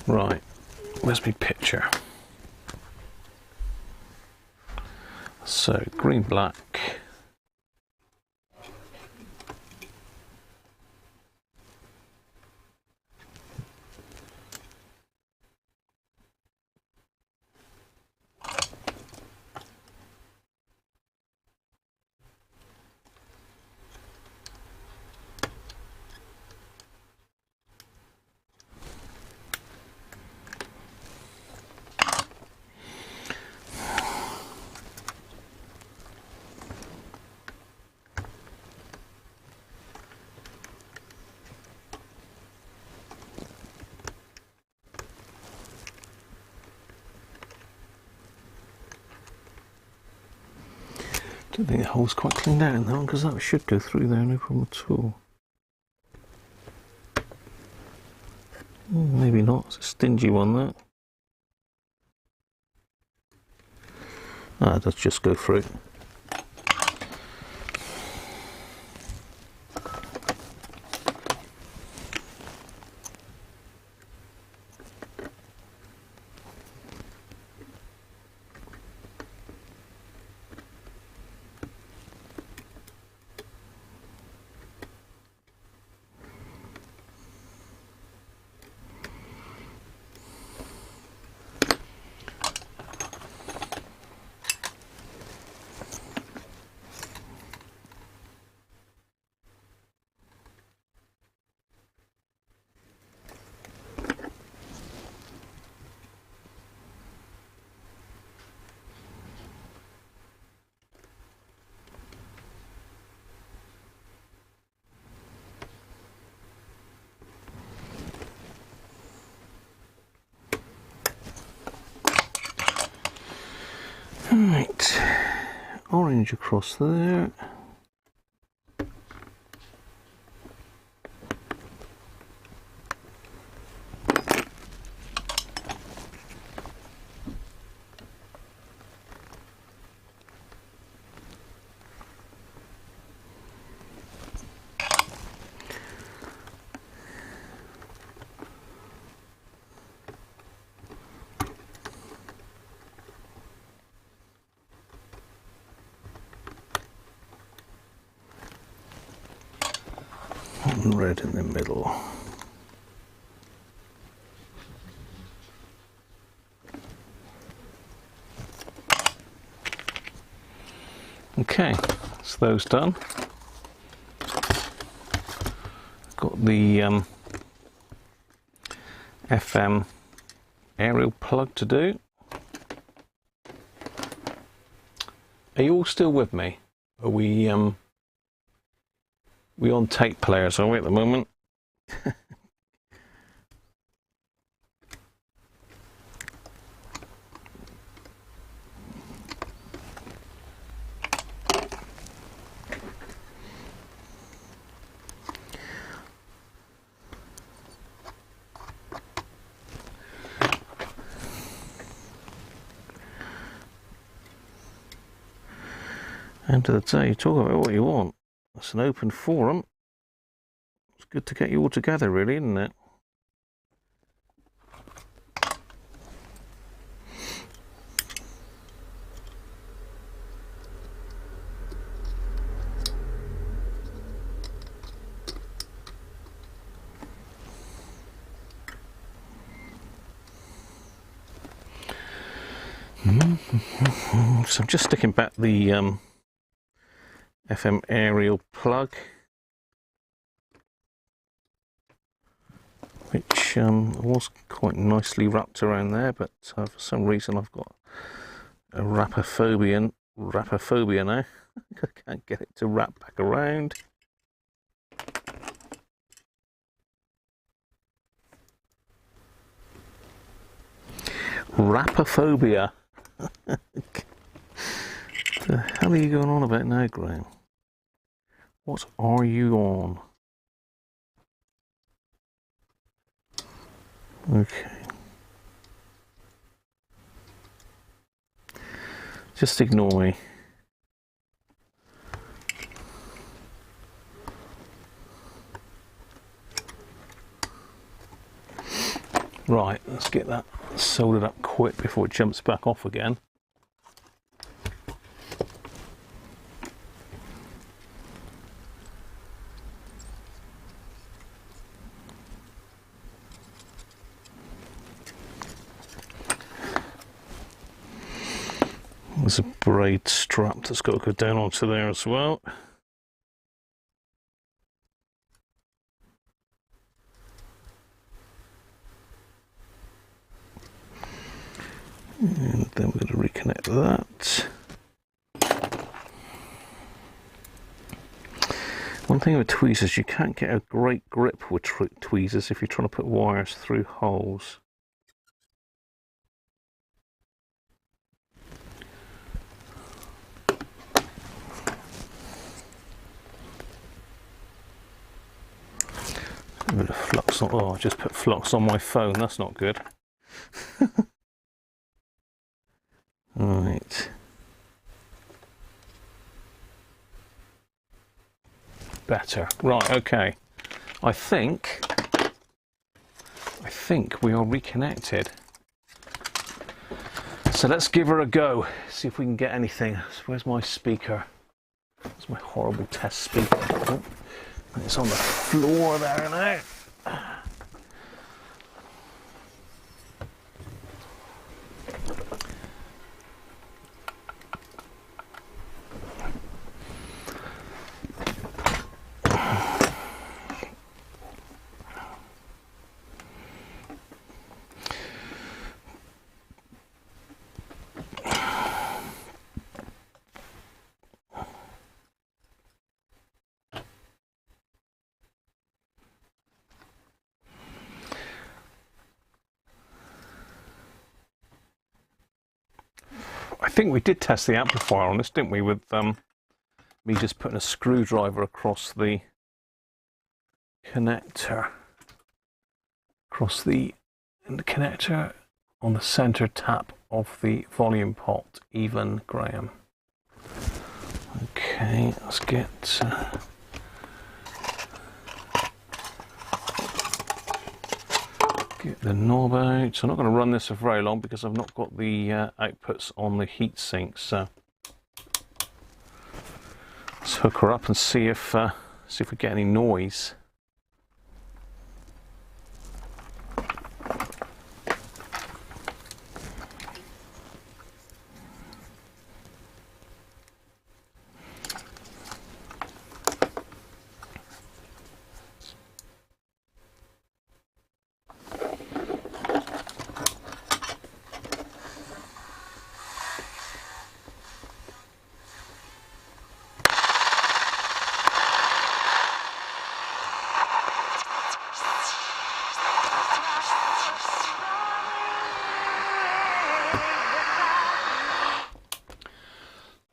Right, where's my picture? So, green, black. I don't think the hole's quite cleaned out in that one because that should go through there, no problem at all. not. It's a stingy one, that. Ah, it does just go through. Right, orange across there. And red in the middle. Okay, so those done. Got the FM aerial plug to do. Are you all still with me? Are we on tape players, are we, at the moment? End of the day, talk about what you want. It's an open forum. It's good to get you all together, really, isn't it? So I'm just sticking back the FM aerial plug, which was quite nicely wrapped around there, but for some reason I've got a wrapophobia now. I can't get it to wrap back around. Wrapophobia. The hell are you going on about now, Graham? What are you on? Okay. Just ignore me. Right, let's get that soldered up quick before it jumps back off again. There's a braid strap that's got to go down onto there as well. And then we're going to reconnect that. One thing with tweezers, you can't get a great grip with tweezers if you're trying to put wires through holes. bit of flux on. Oh, I just put flux on my phone. That's not good. Right. Better. Right. Okay. I think we are reconnected. So let's give her a go. See if we can get anything. Where's my speaker? Where's my horrible test speaker? Oh, it's on the floor there now. I think we did test the amplifier on this, didn't we, with me just putting a screwdriver across the connector, connector on the center tap of the volume pot, even Graham. Okay, let's get the knob out. So I'm not going to run this for very long because I've not got the outputs on the heatsink. So let's hook her up and see if we get any noise.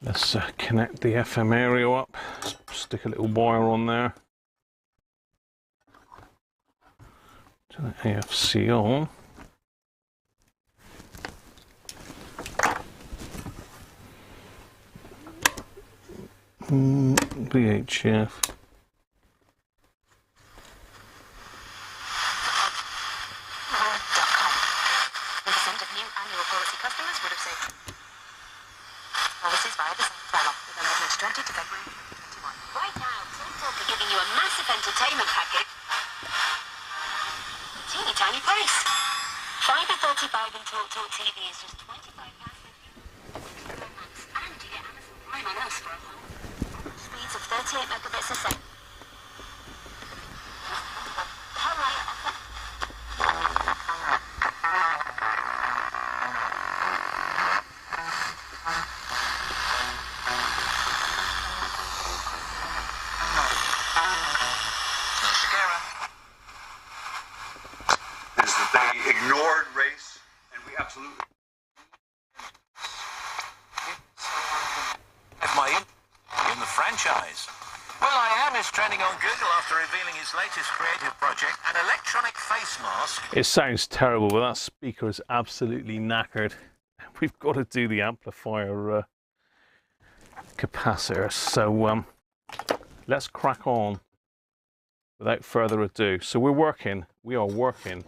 Let's connect the FM aerial up, stick a little wire on there, turn the AFC on, VHF. Well, I am is trending on Google after revealing his latest creative project, an electronic face mask. It sounds terrible, but that speaker is absolutely knackered. We've got to do the amplifier capacitor. So let's crack on without further ado. So we are working.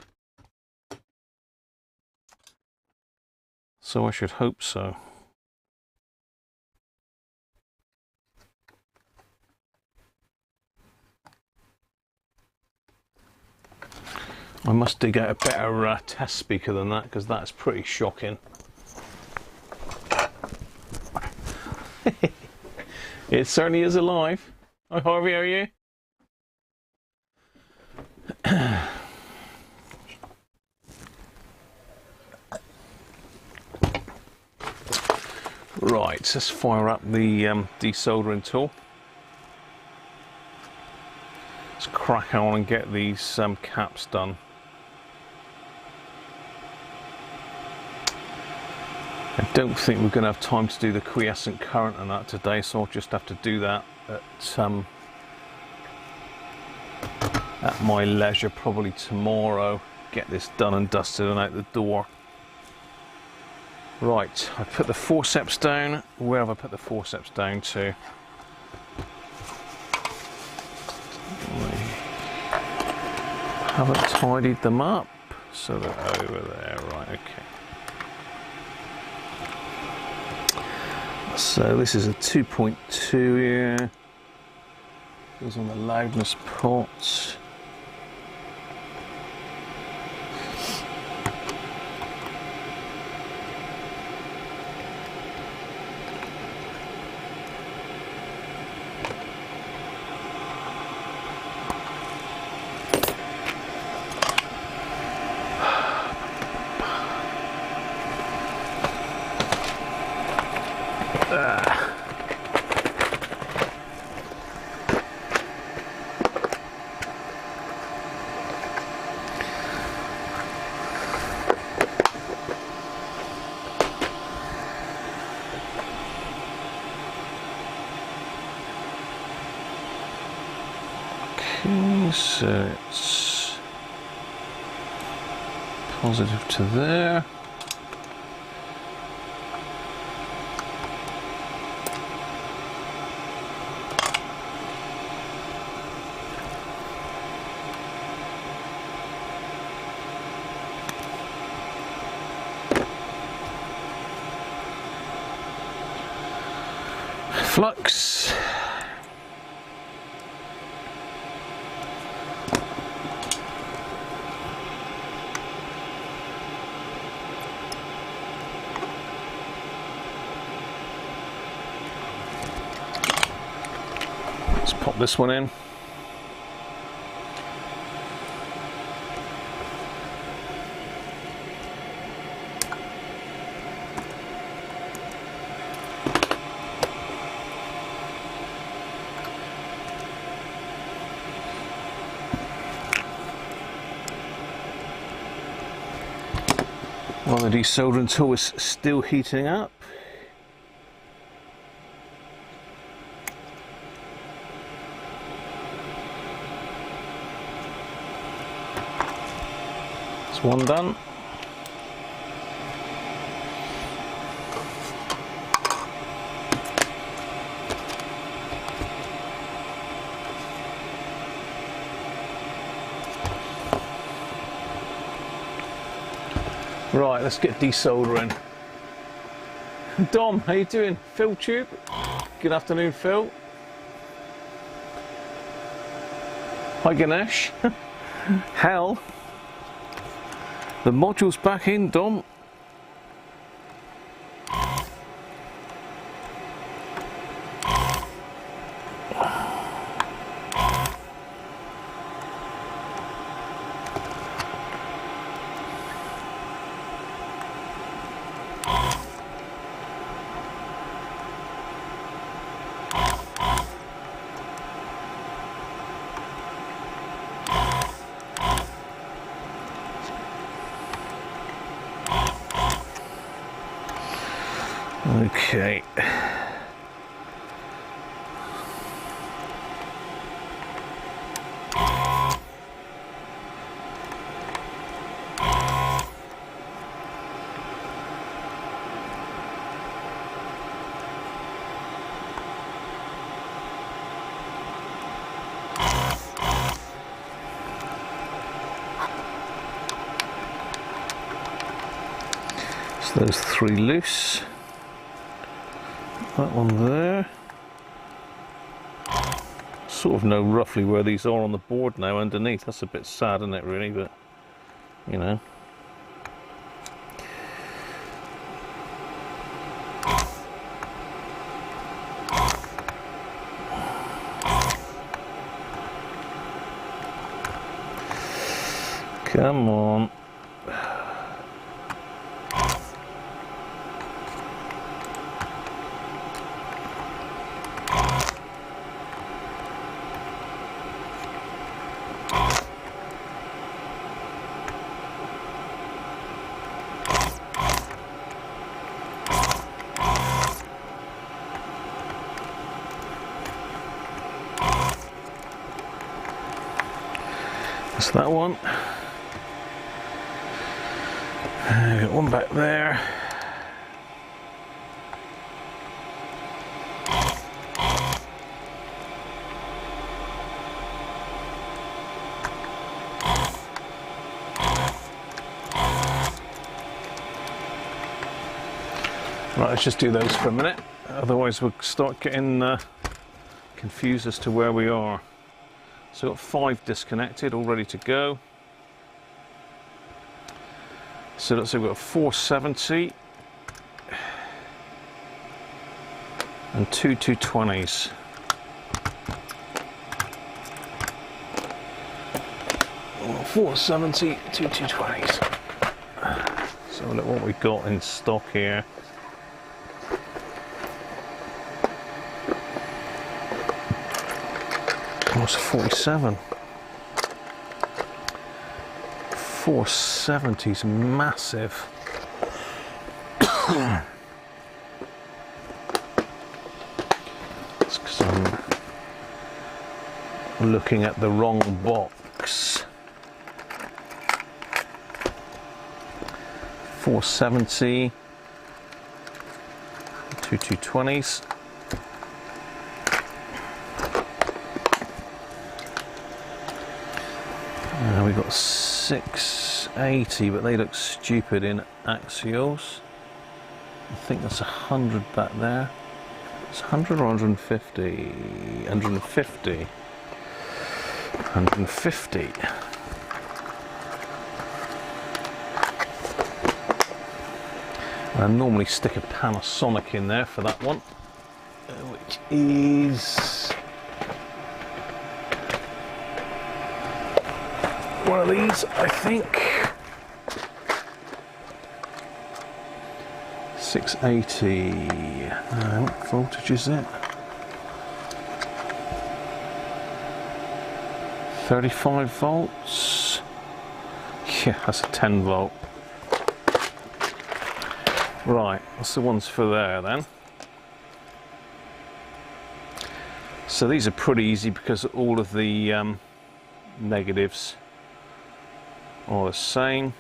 So I should hope so. I must dig out a better test speaker than that, because that's pretty shocking. It certainly is alive. Hi Harvey, how are you? Right, let's fire up the desoldering tool. Let's crack on and get these caps done. I don't think we're going to have time to do the quiescent current and that today, so I'll just have to do that at at my leisure, probably tomorrow, get this done and dusted and out the door. Right, I put the forceps down. Where have I put the forceps down to? I haven't tidied them up, so they're over there. Right, okay. So this is a 2.2 here. Goes on the loudness pot. So it's positive to there. Flux. Let's pop this one in. While the desoldering tool is still heating up. That's one done. Right, let's get desoldering. Dom, how you doing? Phil Tube? Good afternoon, Phil. Hi, Ganesh. Hell. The module's back in, Dom. Okay. So those three loose. That one there. Sort of know roughly where these are on the board now underneath. That's a bit sad, isn't it, really? But, you know. Come on. That's that one. Got one back there. Right, let's just do those for a minute, otherwise we'll start getting confused as to where we are. So we've got 5 disconnected, all ready to go. So let's say we've got 470 and 2 220s. Oh, 470, 2 220s. So look what we've got in stock here. Almost 47. 470 is massive. It's because I'm looking at the wrong box. 470, 2 220s. We've got 680, but they look stupid in axials. I think that's 100 back there. It's 100 or 150? 150. 150. I normally stick a Panasonic in there for that one, which is one of these, I think. 680. What voltage is it? 35 volts. Yeah, that's a 10 volt. Right, what's the ones for there then? So these are pretty easy because all of the negatives are the same.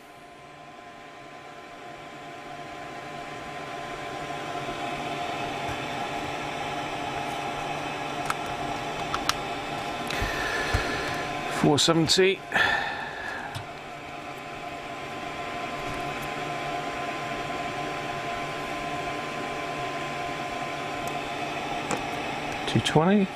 $470. $220.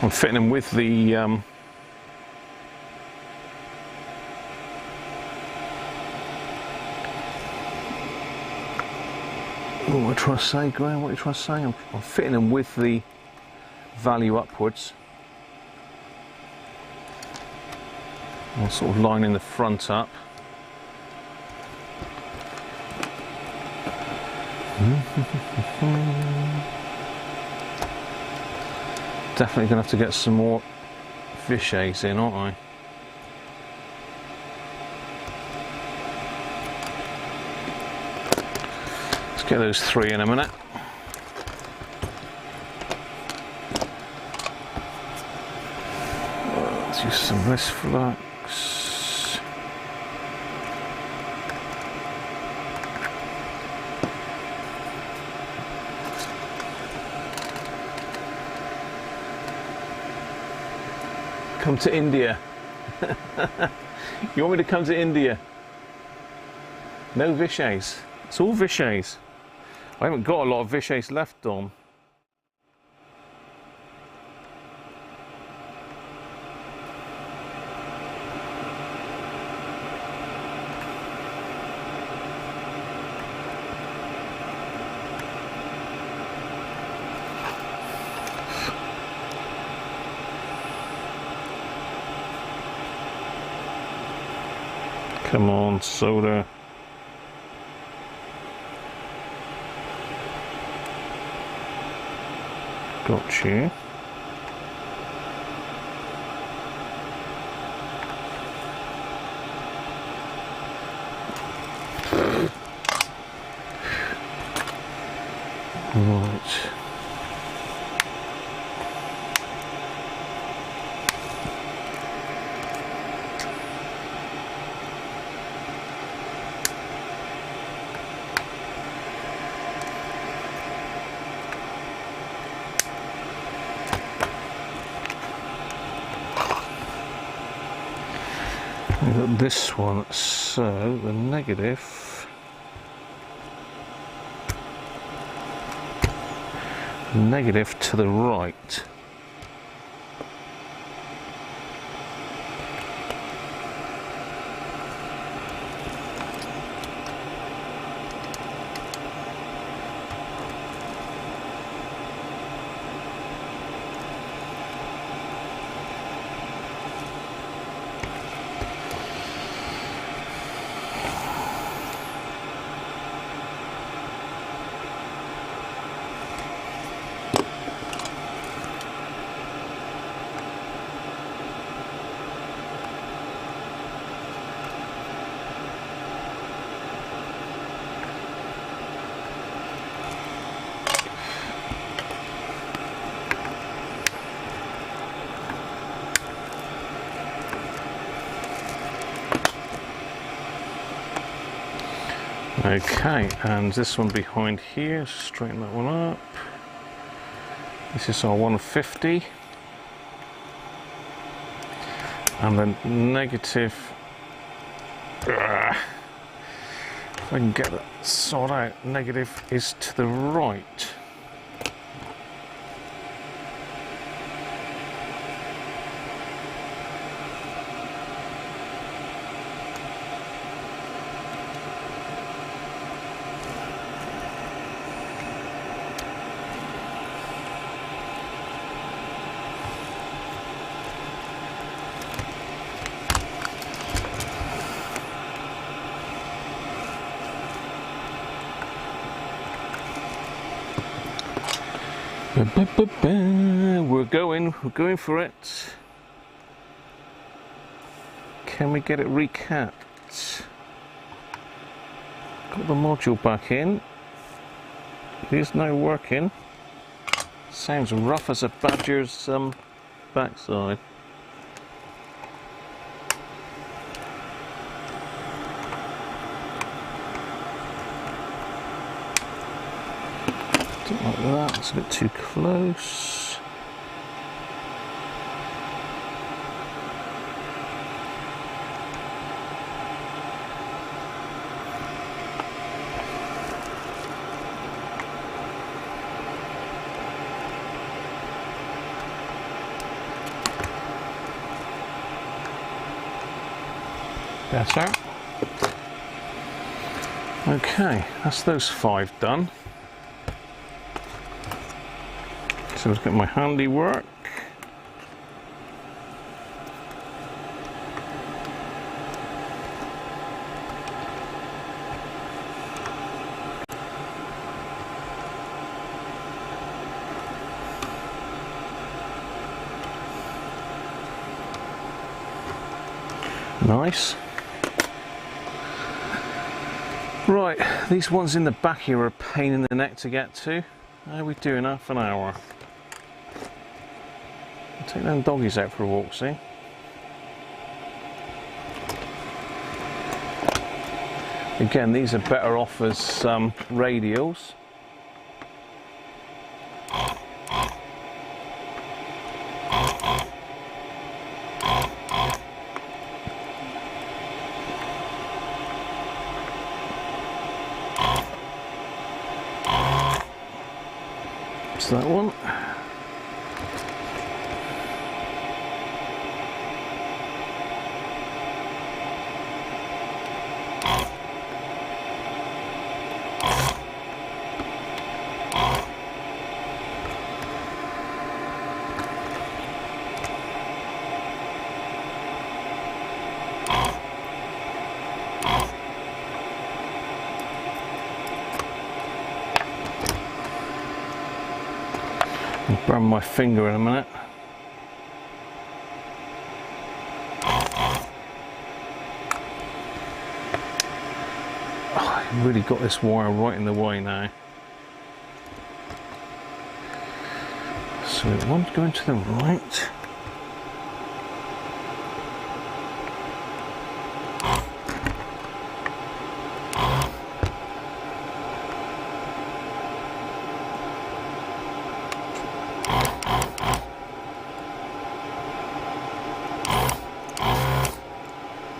I'm fitting them with the what am I trying to say, Graham? What are you trying to say? I'm fitting them with the value upwards. I'm sort of lining the front up. Definitely going to have to get some more Vichets in, aren't I? Let's get those 3 in a minute. Let's use some of this flux. Come to India. You want me to come to India? No Vichets. It's all Vichets. I haven't got a lot of Vichets left, Dom. Come on, solder. Got you. Right. We've got this one, so the negative to the right. Okay, and this one behind here, straighten that one up. This is our 150. And then negative, if I can get that sorted out, negative is to the right. We're going for it. Can we get it recapped? Got the module back in. It is now working. Sounds rough as a badger's backside. Don't like that, it's a bit too close. Better. Okay, that's those 5 done. So let's get my handiwork. Nice. Right, these ones in the back here are a pain in the neck to get to. How are we doing? Half an hour. Take them doggies out for a walk, see? Again, these are better off as radials. It's that one. I'll burn my finger in a minute. Oh, I've really got this wire right in the way now. So it won't go to the right.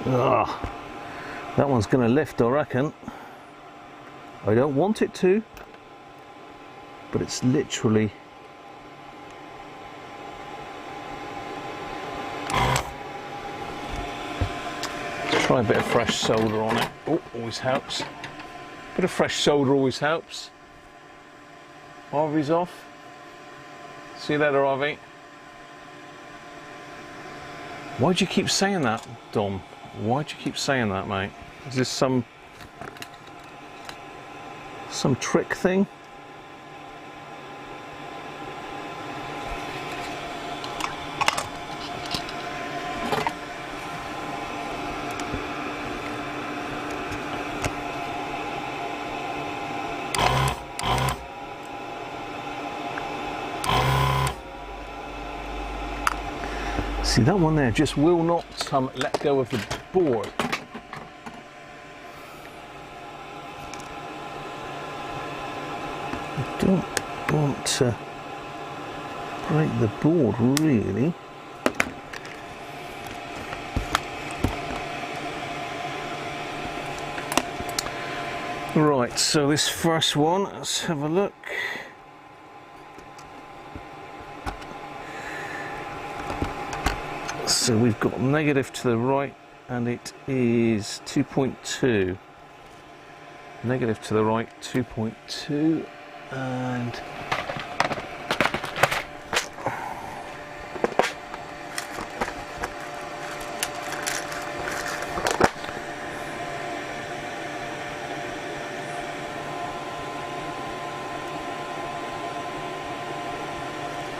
Ugh. That one's going to lift, I reckon. I don't want it to, but it's literally... Try a bit of fresh solder on it. Oh, always helps. Bit of fresh solder always helps. Harvey's off. See you later, Harvey. Why'd you keep saying that, Dom? Why'd you keep saying that, mate? Is this some trick thing? See, that one there just will not let go of the board. I don't want to break the board, really. Right, so this first one, let's have a look. So we've got negative to the right, and it is 2.2. Negative to the right, 2.2, and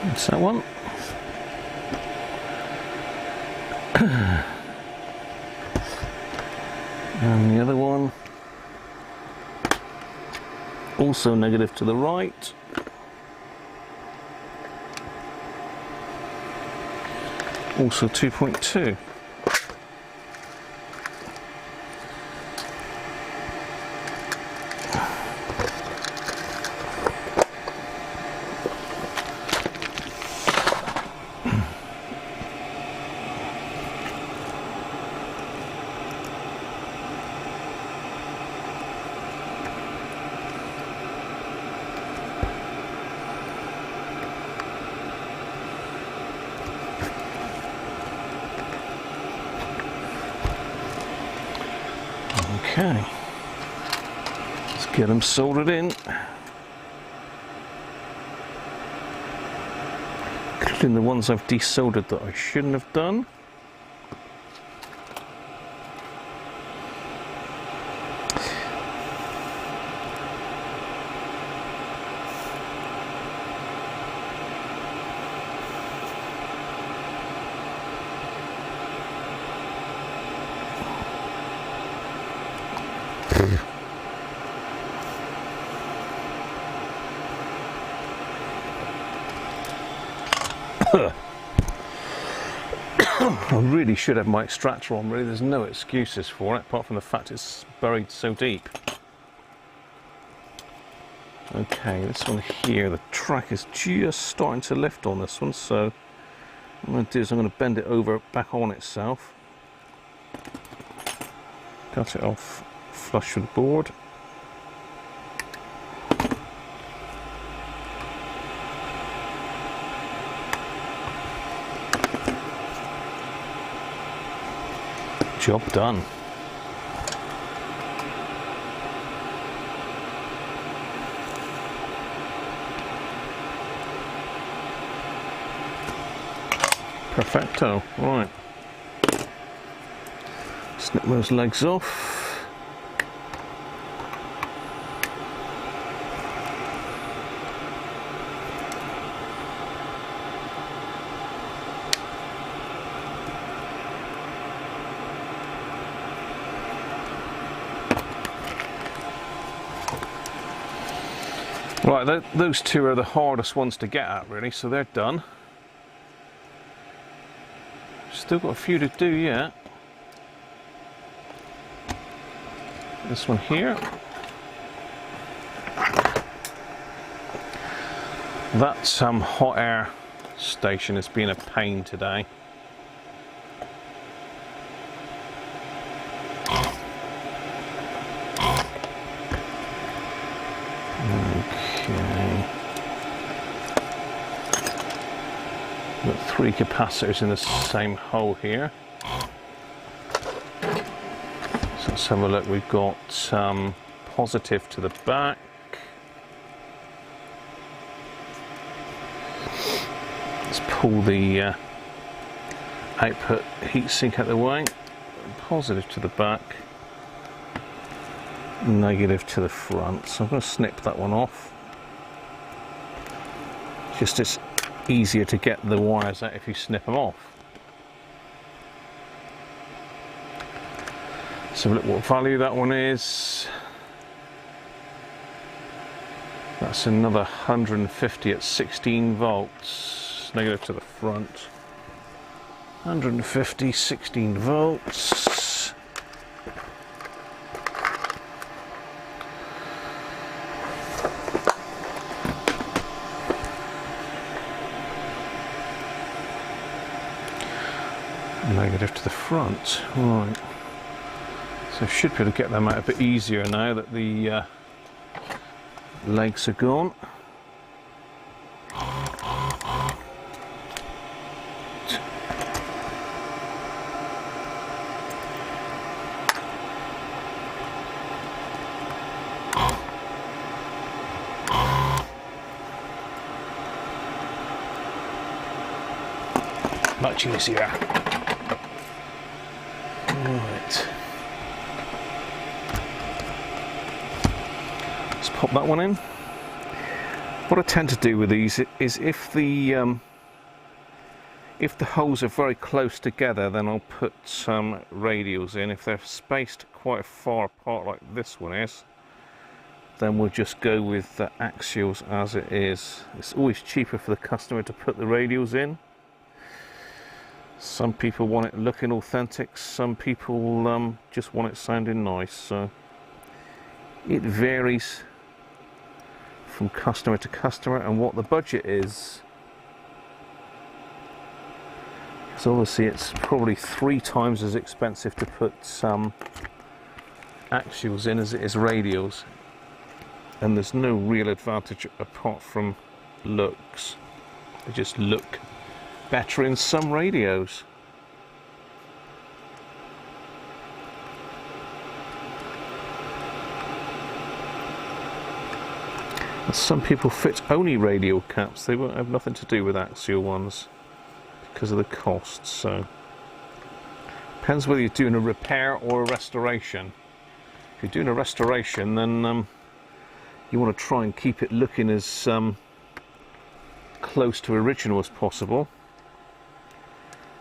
that's that one. And the other one, also negative to the right. Also 2.2. Okay, let's get them soldered in, including the ones I've desoldered that I shouldn't have done. I really should have my extractor on, really. There's no excuses for it, apart from the fact it's buried so deep. Okay, this one here, the track is just starting to lift on this one, so what I'm going to do is I'm going to bend it over back on itself. Cut it off flush with the board. Job done. Perfecto. Right. Snip those legs off. Right, those two are the hardest ones to get at, really, so they're done. Still got a few to do yet. This one here. That hot air station has been a pain today. Okay. Got 3 capacitors in the same hole here. So let's have a look. We've got positive to the back. Let's pull the output heatsink out of the way. Positive to the back. Negative to the front. So I'm going to snip that one off. Just it's easier to get the wires out if you snip them off. So look what value that one is. That's another 150 at 16 volts. Negative to the front. 150, 16 volts. Negative to the front. Right. So should be able to get them out a bit easier now that the legs are gone. Much easier. Right. Let's pop that one in. What I tend to do with these is if the holes are very close together, then I'll put some radials in. If they're spaced quite far apart like this one is, then we'll just go with the axials as it is. It's always cheaper for the customer to put the radials in. Some people want it looking authentic, some people just want it sounding nice, so it varies from customer to customer and what the budget is. So obviously it's probably 3 times as expensive to put some axials in as it is radials, and there's no real advantage apart from looks. They just look better in some radios. And some people fit only radial caps. They won't have nothing to do with axial ones because of the costs. So depends whether you're doing a repair or a restoration. If you're doing a restoration, then you want to try and keep it looking as close to original as possible.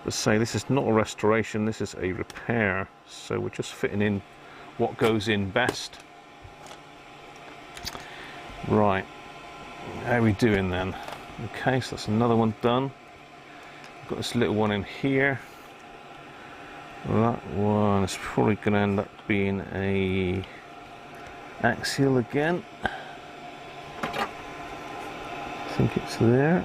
Let's say this is not a restoration, this is a repair, so we're just fitting in what goes in best. Right, how are we doing then? Okay, so that's another one done. Got this little one in here. That one is probably going to end up being a axial again. I think it's there.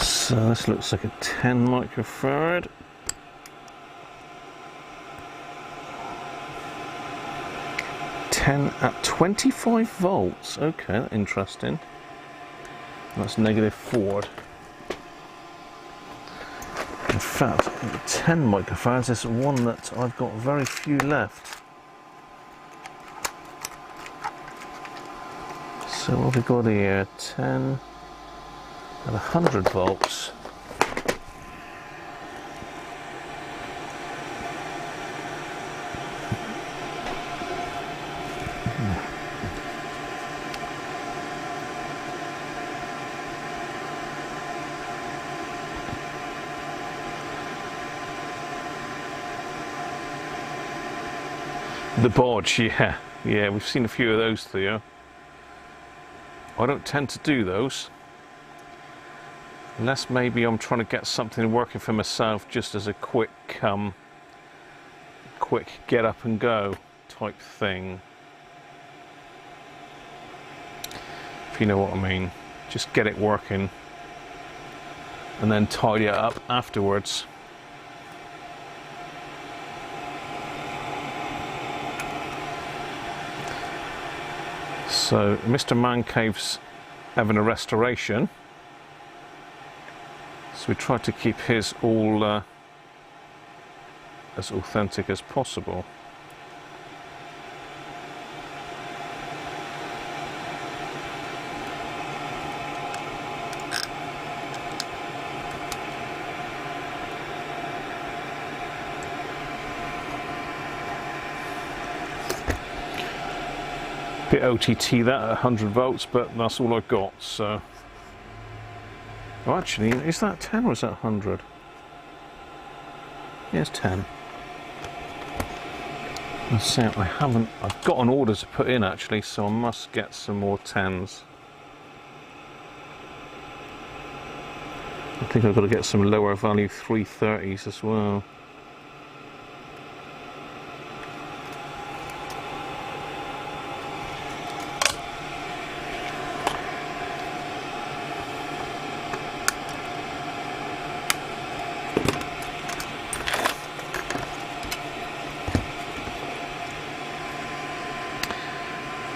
So this looks like a 10 microfarad. At 25 volts. Okay, that's interesting. That's negative forward. In fact, 10 microfarads is one that I've got very few left. So what have we got here? 10. at 100 volts. The bodge, yeah, we've seen a few of those, Theo. I don't tend to do those, unless maybe I'm trying to get something working for myself just as a quick get up and go type thing. If you know what I mean, just get it working and then tidy it up afterwards. So Mr. Man Cave's having a restoration, so we try to keep his all as authentic as possible. Bit OTT that at 100 volts, but that's all I've got, so... Oh, actually, is that 10 or is that 100? Yeah, it's 10. Let's see, I've got an order to put in actually, so I must get some more 10s. I think I've got to get some lower value 330s as well.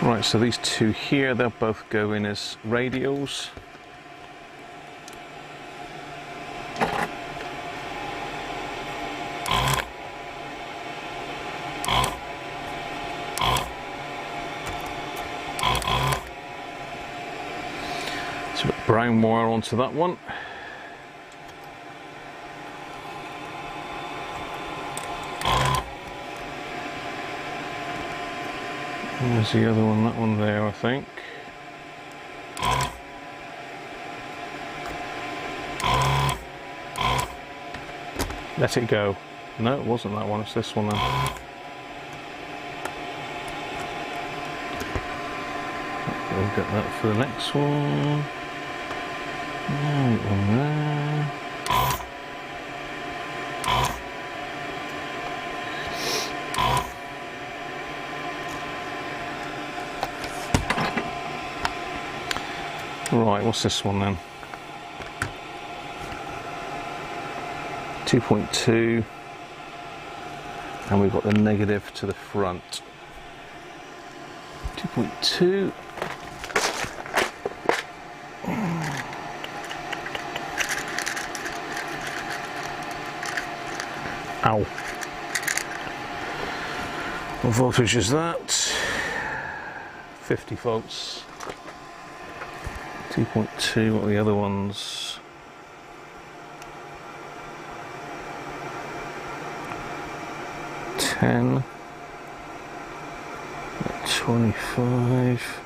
Right, so these two here, they'll both go in as radials. So put brown wire onto that one. There's the other one, that one there, I think. Let it go. No, it wasn't that one, it's this one then. We'll get that for the next one. Right one there. Right, what's this one then? 2.2, and we've got the negative to the front. 2.2. Ow. What voltage is that? 50 volts. 2.2, what are the other ones? $10, 25,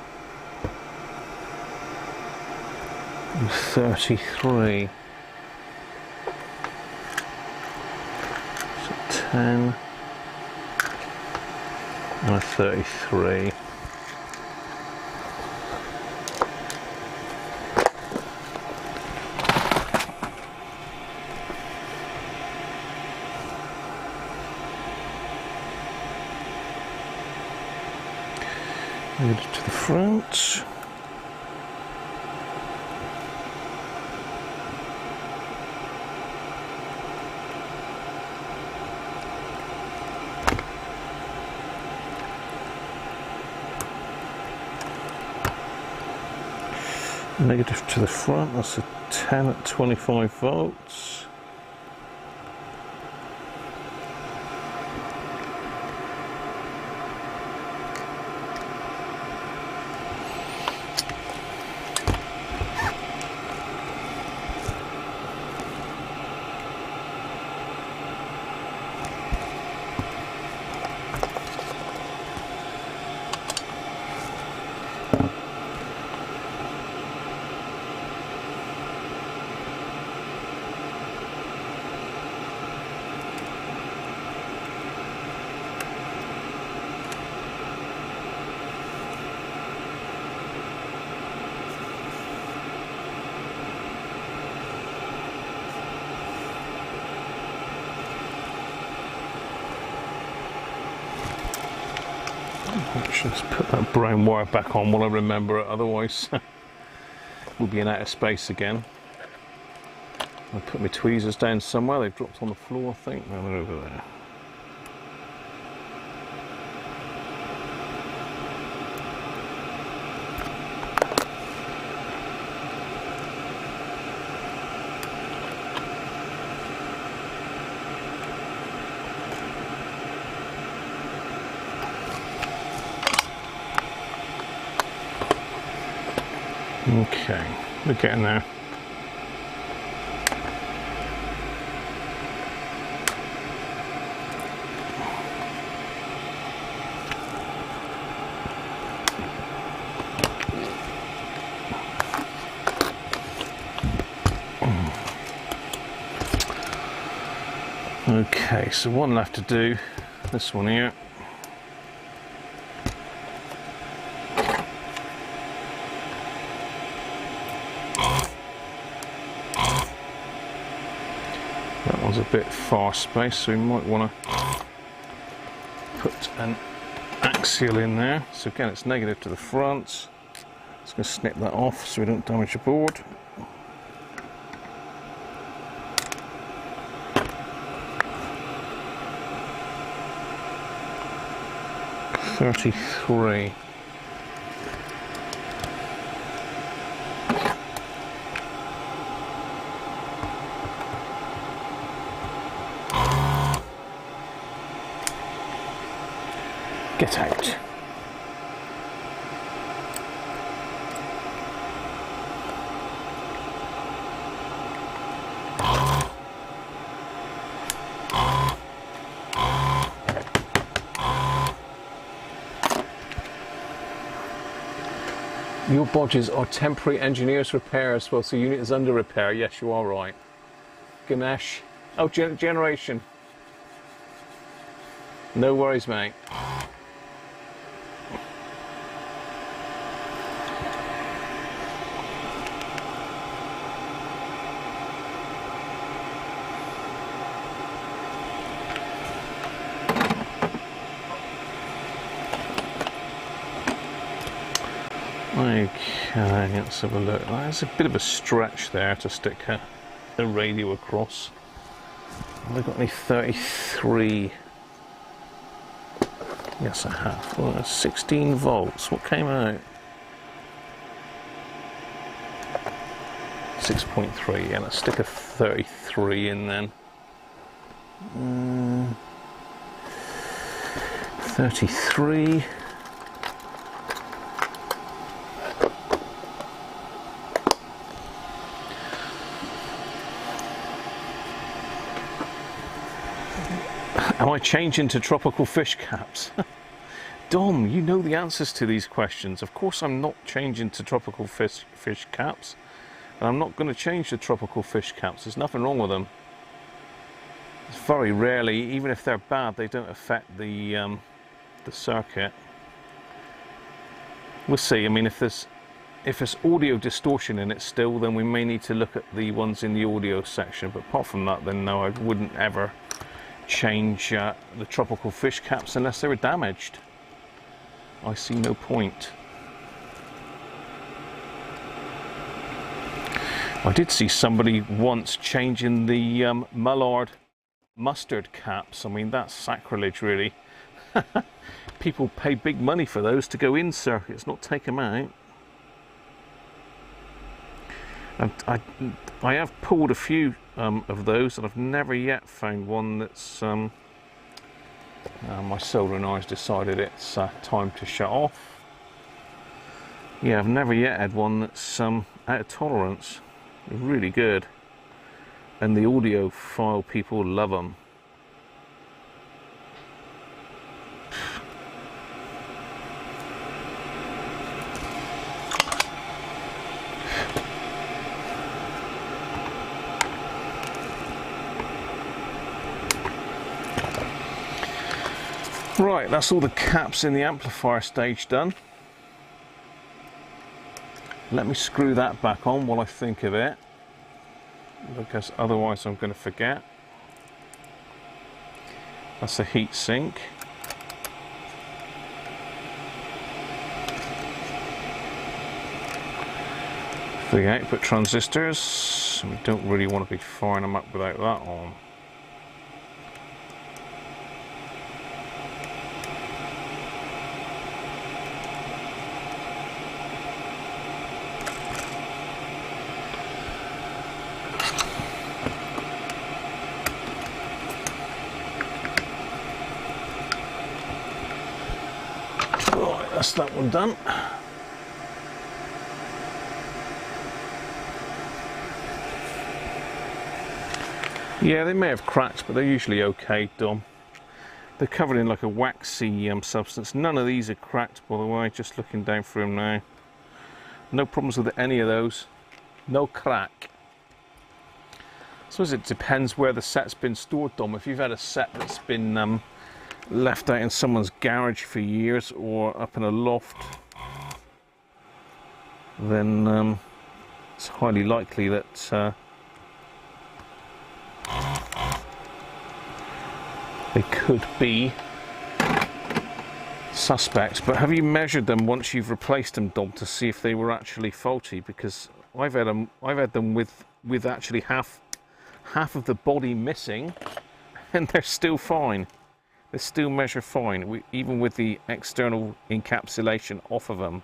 and 33. So 10 and a 33. Negative to the front. Negative to the front, that's a 10 at 25 volts. Let's put that brown wire back on while I remember it, otherwise we'll be in outer space again. I'll put my tweezers down somewhere. They've dropped on the floor, I think. No, they're over there. Okay, we're getting there. Okay, so one left to do, this one here. That one's a bit far spaced, so we might want to put an axial in there. So again, it's negative to the front. Just going to snip that off so we don't damage the board. $33. Get out. Your bodges are temporary engineers repairs whilst the unit is under repair. Yes, you are right. Ganesh. Oh, generation. No worries, mate. Okay, let's have a look. There's a bit of a stretch there to stick a radio across. Have I got any 33? Yes, I have. Well, that's 16 volts. What came out? 6.3. Yeah, let's stick a 33 in then. 33. Am I changing to tropical fish caps? Dom, you know the answers to these questions. Of course I'm not changing to tropical fish caps. And I'm not going to change to tropical fish caps. There's nothing wrong with them. It's very rarely, even if they're bad, they don't affect the circuit. We'll see. I mean, if there's audio distortion in it still, then we may need to look at the ones in the audio section. But apart from that, then no, I wouldn't ever change the tropical fish caps unless they were damaged. I see no point. I did see somebody once changing the Mullard mustard caps. I mean, that's sacrilege, really. People pay big money for those to go in circuits, not take them out. And I have pulled a few of those, and I've never yet found one that's my soldering iron's decided it's time to shut off. Yeah, I've never yet had one that's out of tolerance. They're really good, and the audiophile people love them. Right, that's all the caps in the amplifier stage done. Let me screw that back on while I think of it, because otherwise I'm going to forget. That's a heat sink. The output transistors, we don't really want to be firing them up without that on. Right, that's that one done. Yeah, they may have cracked, but they're usually okay, Dom. They're covered in like a waxy substance. None of these are cracked, by the way, just looking down through them now. No problems with any of those. No crack. I suppose it depends where the set's been stored, Dom. If you've had a set that's been left out in someone's garage for years or up in a loft, then it's highly likely that they could be suspect. But have you measured them once you've replaced them, Dom, to see if they were actually faulty? Because I've had them with actually half of the body missing, and they're still fine. They still measure fine, even with the external encapsulation off of them.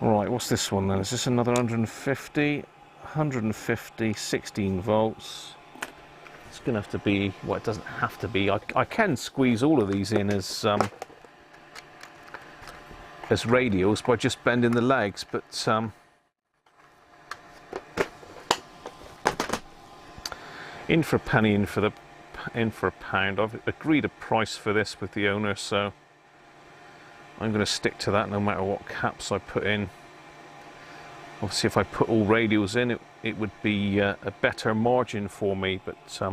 Right, what's this one then? Is this another 150? 150, 16 volts. It's going to have to be, well, it doesn't have to be. I can squeeze all of these in as radials by just bending the legs, but in for a penny, in for a pound. I've agreed a price for this with the owner, so I'm going to stick to that no matter what caps I put in. Obviously, if I put all radials in, it would be a better margin for me, but I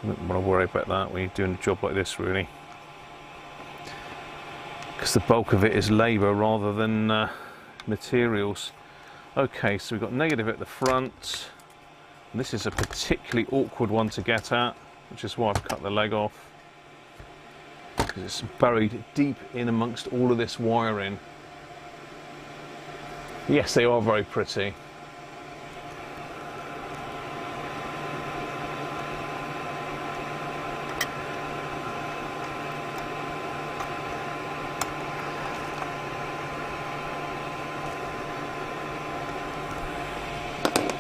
don't want to worry about that when you're doing a job like this, really, because the bulk of it is labour rather than materials. Okay, so we've got negative at the front. And this is a particularly awkward one to get at, which is why I've cut the leg off, because it's buried deep in amongst all of this wiring. Yes, they are very pretty.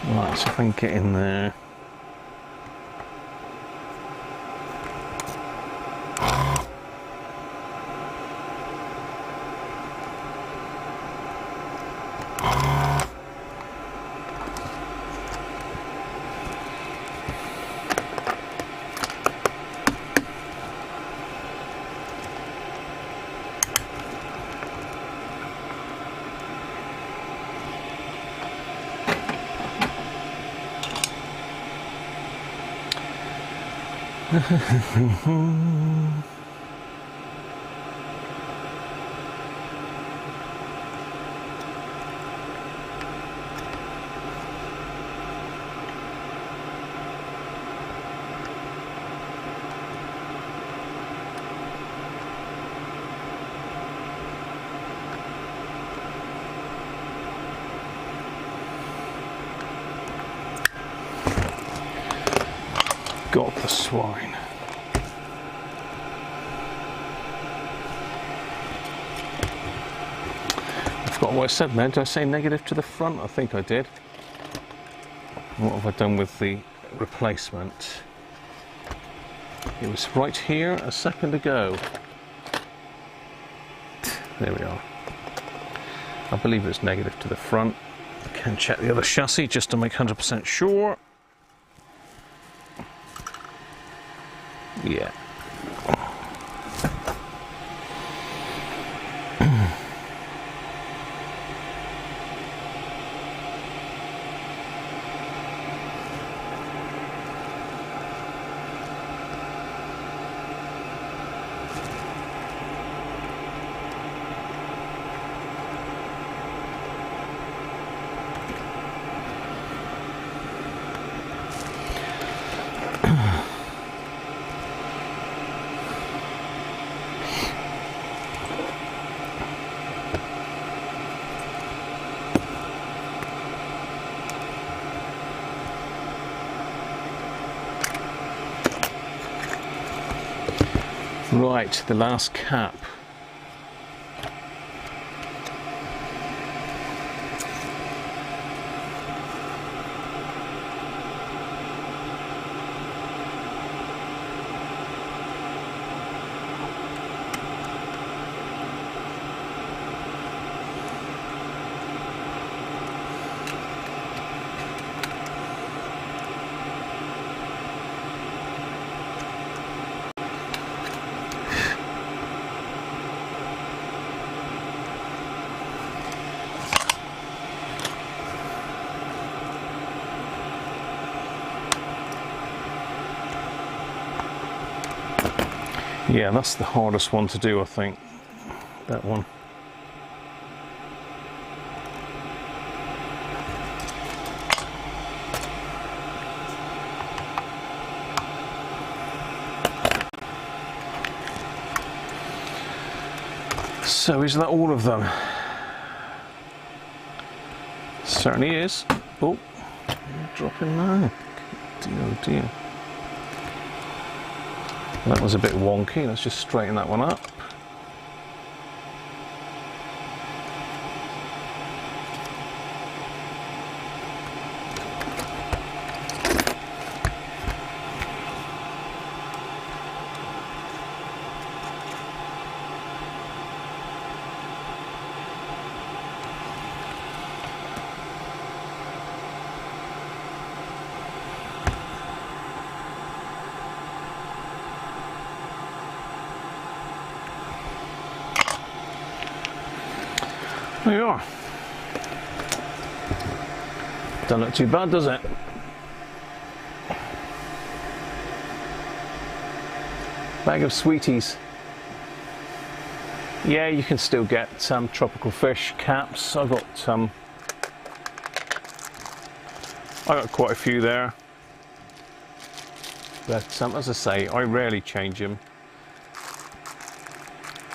Right, so if I can get in there. Got the swine. I forgot what I said now. Did I say negative to the front? I think I did. What have I done with the replacement? It was right here a second ago. There we are. I believe it's negative to the front. I can check the other chassis just to make 100% sure. Yeah. Right, the last cap. Yeah, that's the hardest one to do, I think, that one. So is that all of them? Certainly is. Oh, dropping now. Oh dear. That was a bit wonky. Let's just straighten that one up. There you are. Don't look too bad, does it? Bag of sweeties. Yeah, you can still get some tropical fish caps. I got quite a few there. But as I say, I rarely change them.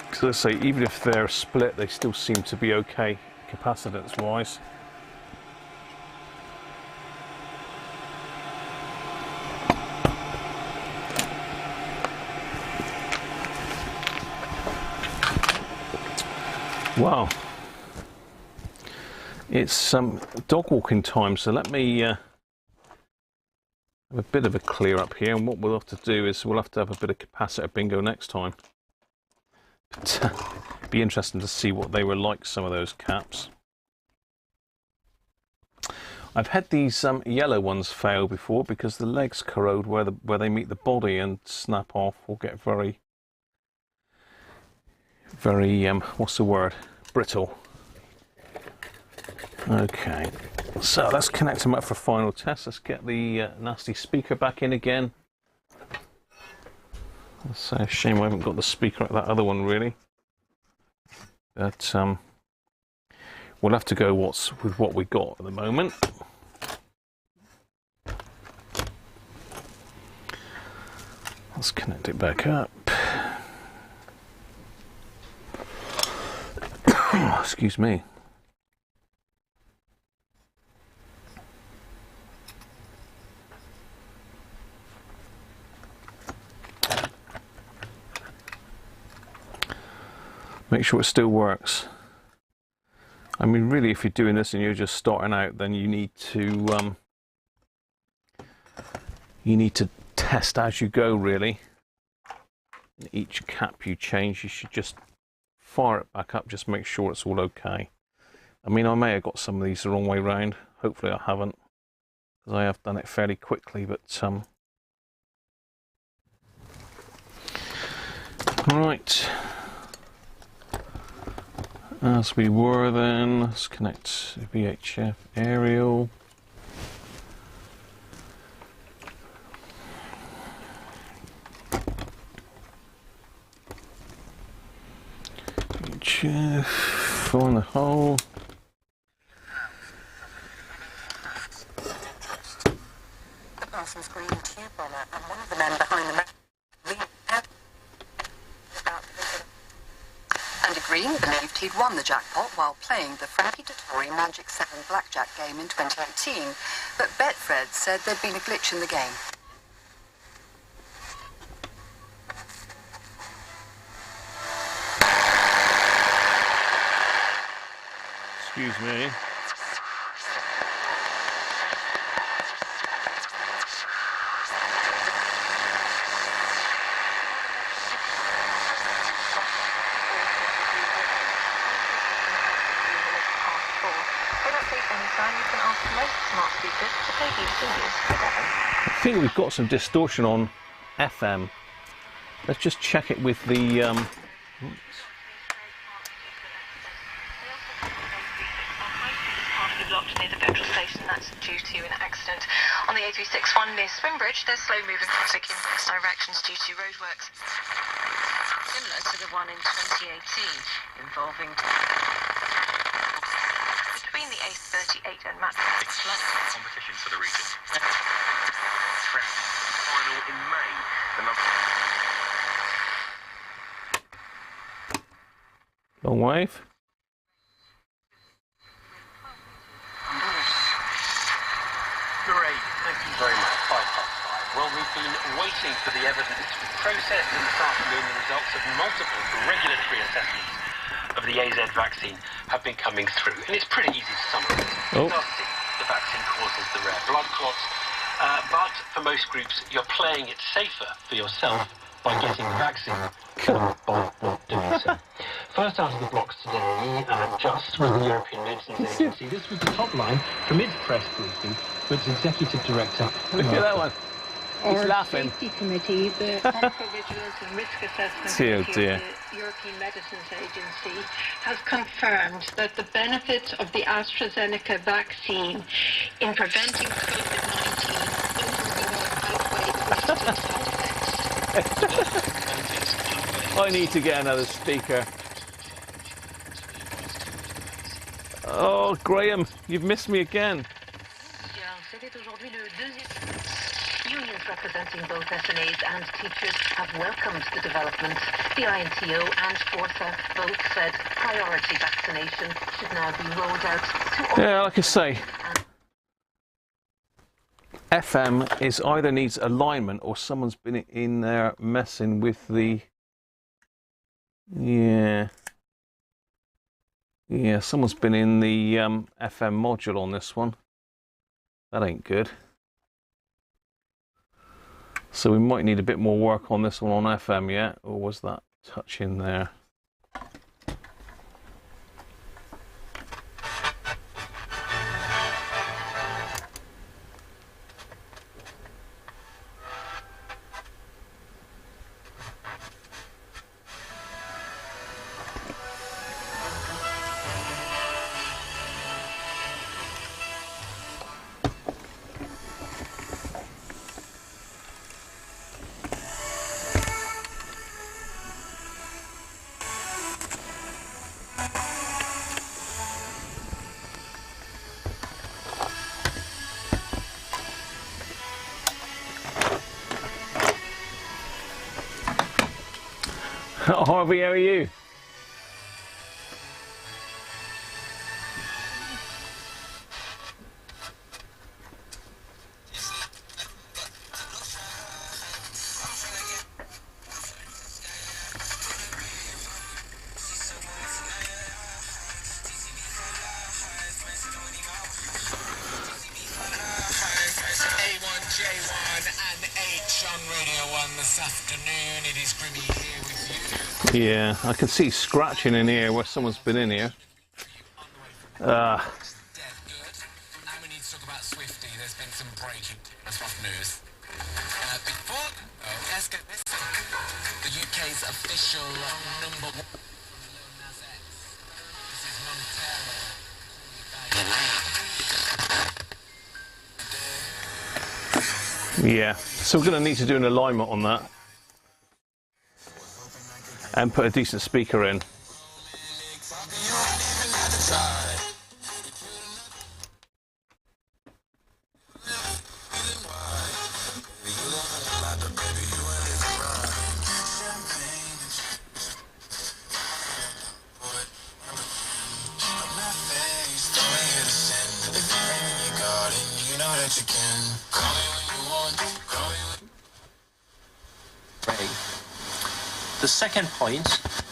Because as I say, even if they're split, they still seem to be okay, capacitance wise. Wow, it's dog walking time, so let me have a bit of a clear up here, and what we'll have to do is we'll have to have a bit of capacitor bingo next time. But, it'd be interesting to see what they were like, some of those caps. I've had these yellow ones fail before because the legs corrode where they meet the body and snap off or get very what's the word, brittle. Okay, so let's connect them up for final test. Let's get the nasty speaker back in again. It's a shame I haven't got the speaker at that other one really, but we'll have to go with what we got at the moment. Let's connect it back up. Excuse me. Make sure it still works. I mean, really, if you're doing this and you're just starting out, then you need to test as you go, really. Each cap you change, you should just fire it back up, just make sure it's all okay. I mean, I may have got some of these the wrong way round. Hopefully I haven't, because I have done it fairly quickly, but right. As we were then, let's connect VHF aerial. VHF on the hole. The person's green tube runner and one of the men behind the Green believed he'd won the jackpot while playing the Frankie Dettori Magic 7 blackjack game in 2018, but Betfred said there'd been a glitch in the game. Excuse me. I think we've got some distortion on FM. Let's just check it with the blocked near the petrol station. That's due to an accident on the A361 near Swinbridge. There's slow moving traffic in both directions due to roadworks, similar to the one in 2018 involving between the A38 and Matt. Competition for the region. Final in May. long wave. Great, thank you very much. 5 past 5. Well, we've been waiting for the evidence to be processed, and this afternoon the results of multiple regulatory assessments of the AZ vaccine have been coming through, and it's pretty easy to summarise. It does seem the vaccine causes the rare blood clots, but for most groups, you're playing it safer for yourself by getting the vaccine or by not doing so. First out of the blocks today, just with the European Medicines Agency. This was the top line from its press briefing, with its executive director. Look at that one. He's laughing. Safety Committee, the Pharmacovigilance and Risk Assessment Committee of the European Medicines Agency, has confirmed that the benefits of the AstraZeneca vaccine in preventing COVID-19 overall outweigh the risks and side effects. I need to get another speaker. Oh, Graham, you've missed me again. Unions representing both SNAs and teachers have welcomed the development. The INTO and Forza both said priority vaccination should now be rolled out to all. Yeah, like I say, FM is either needs alignment or someone's been in there messing with the... Yeah, someone's been in the FM module on this one. That ain't good. So we might need a bit more work on this one on FM yet, or was that touch in there? Harvey, how are you? Yeah, I can see scratching in here where someone's been in here. And we need to talk about Swifty. There's been some breaking news. Before, let's get this. The UK's official number one. This is Montero. Yeah, so we're going to need to do an alignment on that. And put a decent speaker in. The second point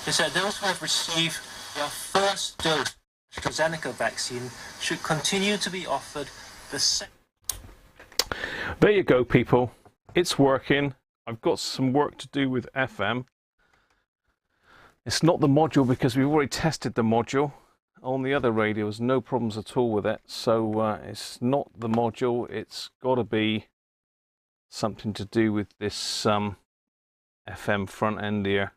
is that those who have received their first dose of AstraZeneca vaccine should continue to be offered the same. There you go, people. It's working. I've got some work to do with FM. It's not the module because we've already tested the module on the other radios. No problems at all with it. So it's not the module. It's got to be something to do with this FM front end here.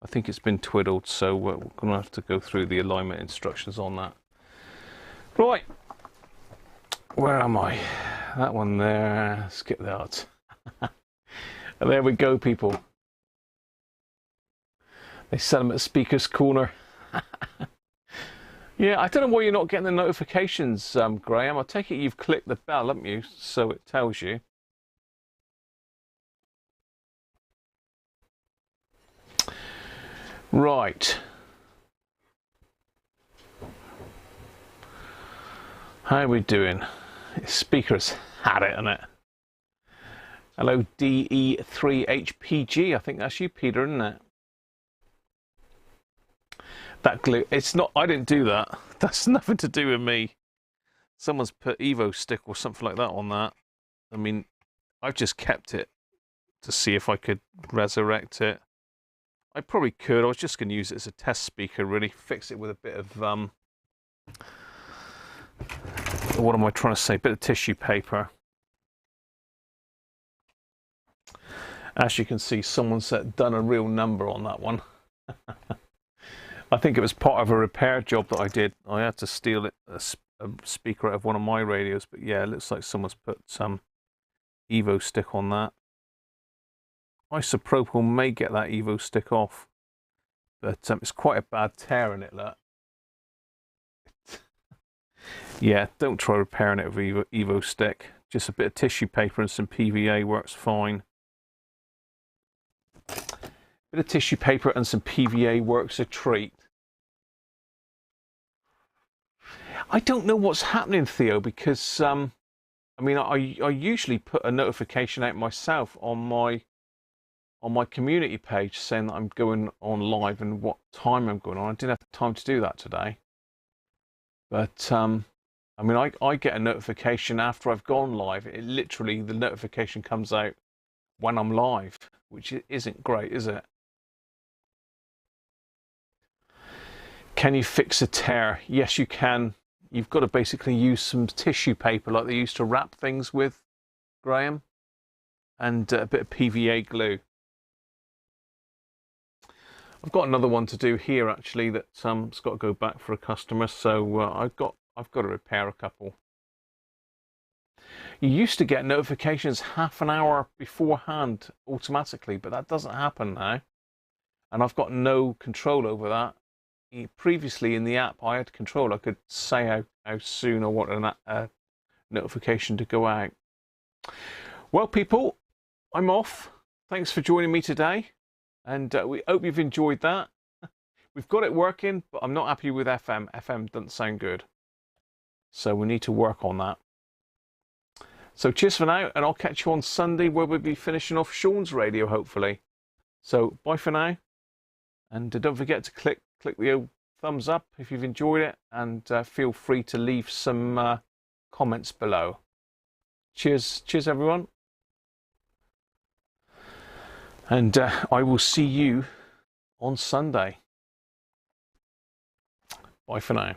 I think it's been twiddled, so we're going to have to go through the alignment instructions on that. Right. Where am I? That one there. Skip that. And there we go, people. They sell them at Speaker's Corner. Yeah, I don't know why you're not getting the notifications, Graham. I take it you've clicked the bell, haven't you? So it tells you. Right. How are we doing? Speakers had it, isn't it? Hello, DE3HPG. I think that's you, Peter, isn't it? That glue. It's not. I didn't do that. That's nothing to do with me. Someone's put Evo stick or something like that on that. I mean, I've just kept it to see if I could resurrect it. I probably could. I was just going to use it as a test speaker, really. Fix it with a bit of, what am I trying to say? A bit of tissue paper. As you can see, someone's done a real number on that one. I think it was part of a repair job that I did. I had to steal it, a speaker out of one of my radios. But yeah, it looks like someone's put some Evo stick on that. Isopropyl may get that Evo stick off, but it's quite a bad tear in it, look. Yeah, don't try repairing it with Evo stick. Just a bit of tissue paper and some PVA works fine. Bit of tissue paper and some PVA works a treat. I don't know what's happening, Theo, because I mean, I usually put a notification out myself on my community page saying that I'm going on live and what time I'm going on. I didn't have time to do that today. But, I mean, I get a notification after I've gone live. It literally, the notification comes out when I'm live, which isn't great, is it? Can you fix a tear? Yes, you can. You've got to basically use some tissue paper like they used to wrap things with, Graham, and a bit of PVA glue. I've got another one to do here actually that's got to go back for a customer, so I've got to repair a couple. You used to get notifications half an hour beforehand automatically, but that doesn't happen now, and I've got no control over that. Previously in the app I had control. I could say how soon I want a notification to go out. Well, people, I'm off. Thanks for joining me today. And we hope you've enjoyed that. We've got it working, but I'm not happy with FM. FM doesn't sound good. So we need to work on that. So cheers for now, and I'll catch you on Sunday where we'll be finishing off Sean's radio, hopefully. So bye for now. And don't forget to click the old thumbs up if you've enjoyed it, and feel free to leave some comments below. Cheers everyone. And I will see you on Sunday. Bye for now.